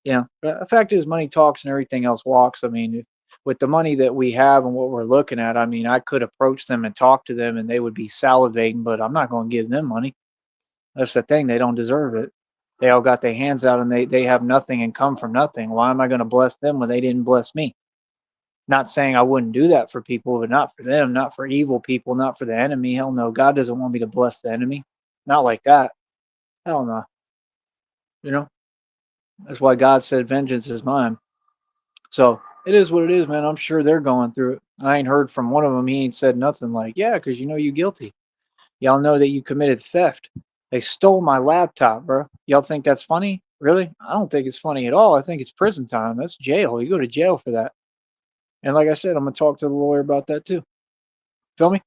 Yeah. But the fact is, money talks and everything else walks. I mean, with the money that we have and what we're looking at, I mean, I could approach them and talk to them and they would be salivating, but I'm not going to give them money. That's the thing. They don't deserve it. They all got their hands out and they have nothing and come from nothing. Why am I going to bless them when they didn't bless me? Not saying I wouldn't do that for people, but not for them, not for evil people, not for the enemy. Hell no. God doesn't want me to bless the enemy. Not like that. Hell no. You know, that's why God said, vengeance is mine. So it is what it is, man. I'm sure they're going through it. I ain't heard from one of them. He ain't said nothing like, yeah, because you know you guilty. Y'all know that you committed theft. They stole my laptop, bro. Y'all think that's funny? Really? I don't think it's funny at all. I think it's prison time. That's jail. You go to jail for that. And like I said, I'm gonna talk to the lawyer about that too. Feel me?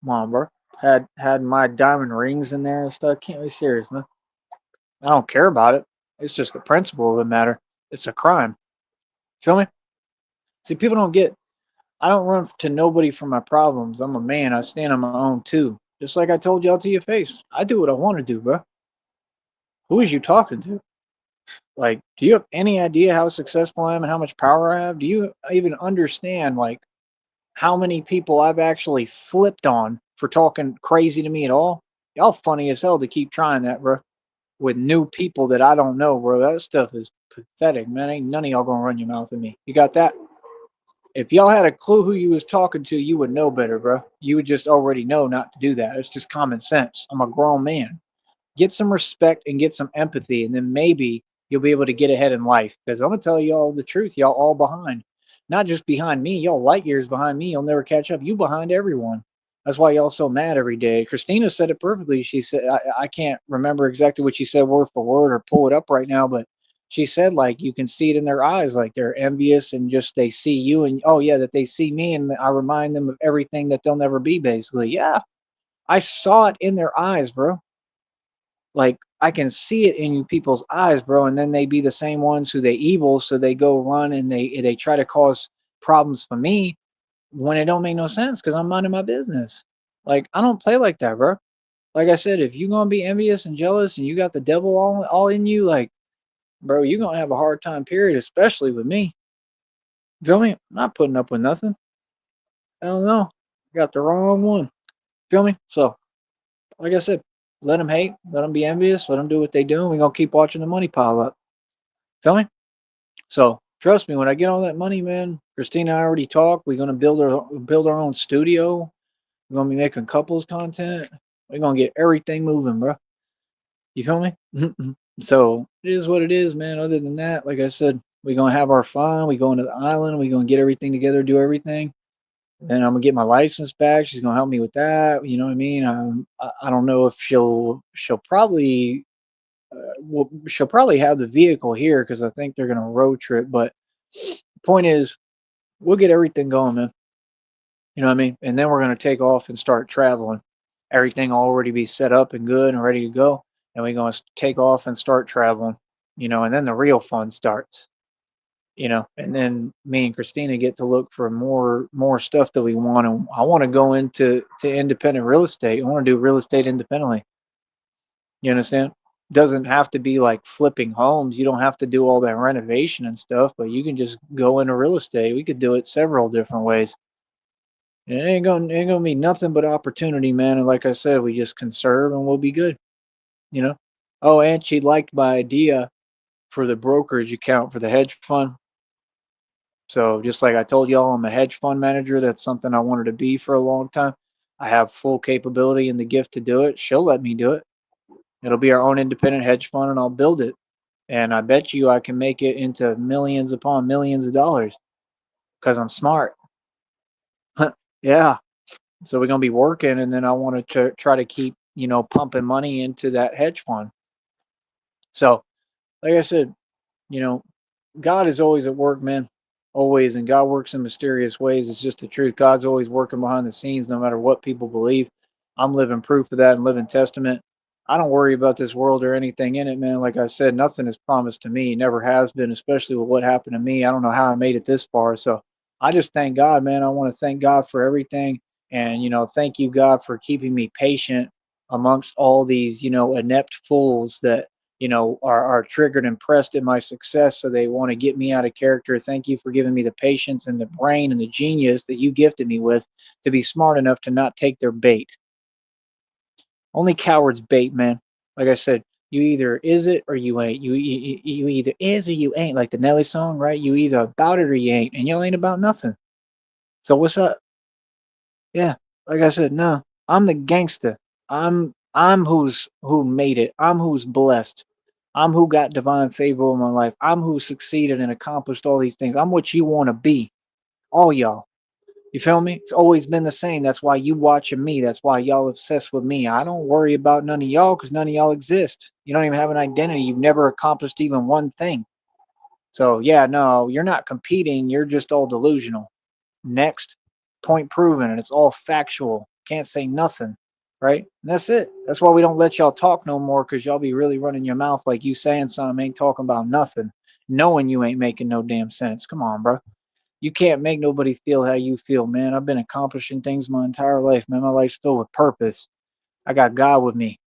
Come on, bro. Had my diamond rings in there and stuff. Can't be serious, man. I don't care about it. It's just the principle of the matter. It's a crime. Feel me? See, people don't get. I don't run to nobody for my problems. I'm a man. I stand on my own too. Just like I told y'all to your face. I do what I want to do, bro. Who is you talking to? Like, do you have any idea how successful I am and how much power I have? Do you even understand like how many people I've actually flipped on for talking crazy to me at all? Y'all funny as hell to keep trying that, bro. With new people that I don't know, bro. That stuff is pathetic, man. Ain't none of y'all gonna run your mouth at me. You got that? If y'all had a clue who you was talking to, you would know better, bro. You would just already know not to do that. It's just common sense. I'm a grown man. Get some respect and get some empathy, and then maybe you'll be able to get ahead in life. Because I'm gonna tell you all the truth, y'all all behind. Not just behind me, y'all light years behind me. You'll never catch up. You behind everyone. That's why y'all so mad every day. Christina said it perfectly. She said, I can't remember exactly what she said word for word or pull it up right now, but she said like you can see it in their eyes, like they're envious and just they see you and oh yeah, that they see me and I remind them of everything that they'll never be. Basically, yeah, I saw it in their eyes, bro. Like I can see it in you people's eyes, bro. And then they be the same ones who they evil, so they go run and they try to cause problems for me when it don't make no sense because I'm minding my business. Like I don't play like that, bro. Like I said, if you gonna be envious and jealous and you got the devil all in you, like bro, you're gonna have a hard time. Period, especially with me. Feel me? I'm not putting up with nothing. Hell no. Got the wrong one. Feel me? So, like I said, let them hate, let them be envious, let them do what they do, and we're gonna keep watching the money pile up. Feel me? So trust me, when I get all that money, man, Christina and I already talked. We're gonna build our own studio. We're gonna be making couples content. We're gonna get everything moving, bro. You feel me? So it is what it is, man. Other than that, like I said, we're gonna have our fun. We going to the island. We're gonna get everything together, do everything. And I'm gonna get my license back. She's gonna help me with that. You know what I mean? I don't know if she'll probably she'll probably have the vehicle here because I think they're gonna road trip. But point is, we'll get everything going, man. You know what I mean? And then we're gonna take off and start traveling. Everything will already be set up and good and ready to go. And we're gonna take off and start traveling. You know, and then the real fun starts. You know, and then me and Christina get to look for more stuff that we want. And I want to go into independent real estate. I want to do real estate independently. You understand? Doesn't have to be like flipping homes. You don't have to do all that renovation and stuff, but you can just go into real estate. We could do it several different ways. And it ain't gonna be nothing but opportunity, man. And like I said, we just conserve and we'll be good, you know? Oh, and she liked my idea for the brokerage account for the hedge fund. So just like I told y'all, I'm a hedge fund manager. That's something I wanted to be for a long time. I have full capability and the gift to do it. She'll let me do it. It'll be our own independent hedge fund and I'll build it. And I bet you I can make it into millions upon millions of dollars because I'm smart. Yeah. So we're gonna be working, and then I want to try to keep pumping money into that hedge fund. So, like I said, you know, God is always at work, man. Always, and God works in mysterious ways. It's just the truth. God's always working behind the scenes, no matter what people believe. I'm living proof of that and living testament. I don't worry about this world or anything in it, man. Like I said, nothing is promised to me. Never has been, especially with what happened to me. I don't know how I made it this far. So I just thank God, man. I want to thank God for everything. And, thank you, God, for keeping me patient amongst all these, inept fools that are triggered and pressed in my success. So they want to get me out of character. Thank you for giving me the patience and the brain and the genius that you gifted me with to be smart enough to not take their bait. Only cowards bait, man. Like I said, You either is it or you ain't. You either is or you ain't. Like the Nelly song, right? You either about it or you ain't, and you ain't about nothing. So what's up? Yeah, like I said, no, I'm the gangster. I'm who made it. I'm who's blessed. I'm who got divine favor over my life. I'm who succeeded and accomplished all these things. I'm what you want to be. All y'all. You feel me? It's always been the same. That's why you watching me. That's why y'all obsessed with me. I don't worry about none of y'all because none of y'all exist. You don't even have an identity. You've never accomplished even one thing. So yeah, no, you're not competing. You're just all delusional. Next, point proven, and it's all factual. Can't say nothing, right? And that's it. That's why we don't let y'all talk no more because y'all be really running your mouth like you saying something, ain't talking about nothing, knowing you ain't making no damn sense. Come on, bro. You can't make nobody feel how you feel, man. I've been accomplishing things my entire life, man. My life's filled with purpose. I got God with me.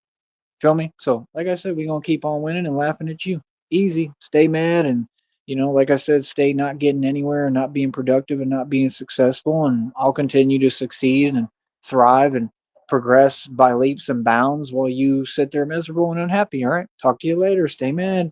Feel me? So, like I said, we're gonna keep on winning and laughing at you. Easy. Stay mad and like I said, stay not getting anywhere and not being productive and not being successful. And I'll continue to succeed and thrive and progress by leaps and bounds while you sit there miserable and unhappy. All right. Talk to you later. Stay mad.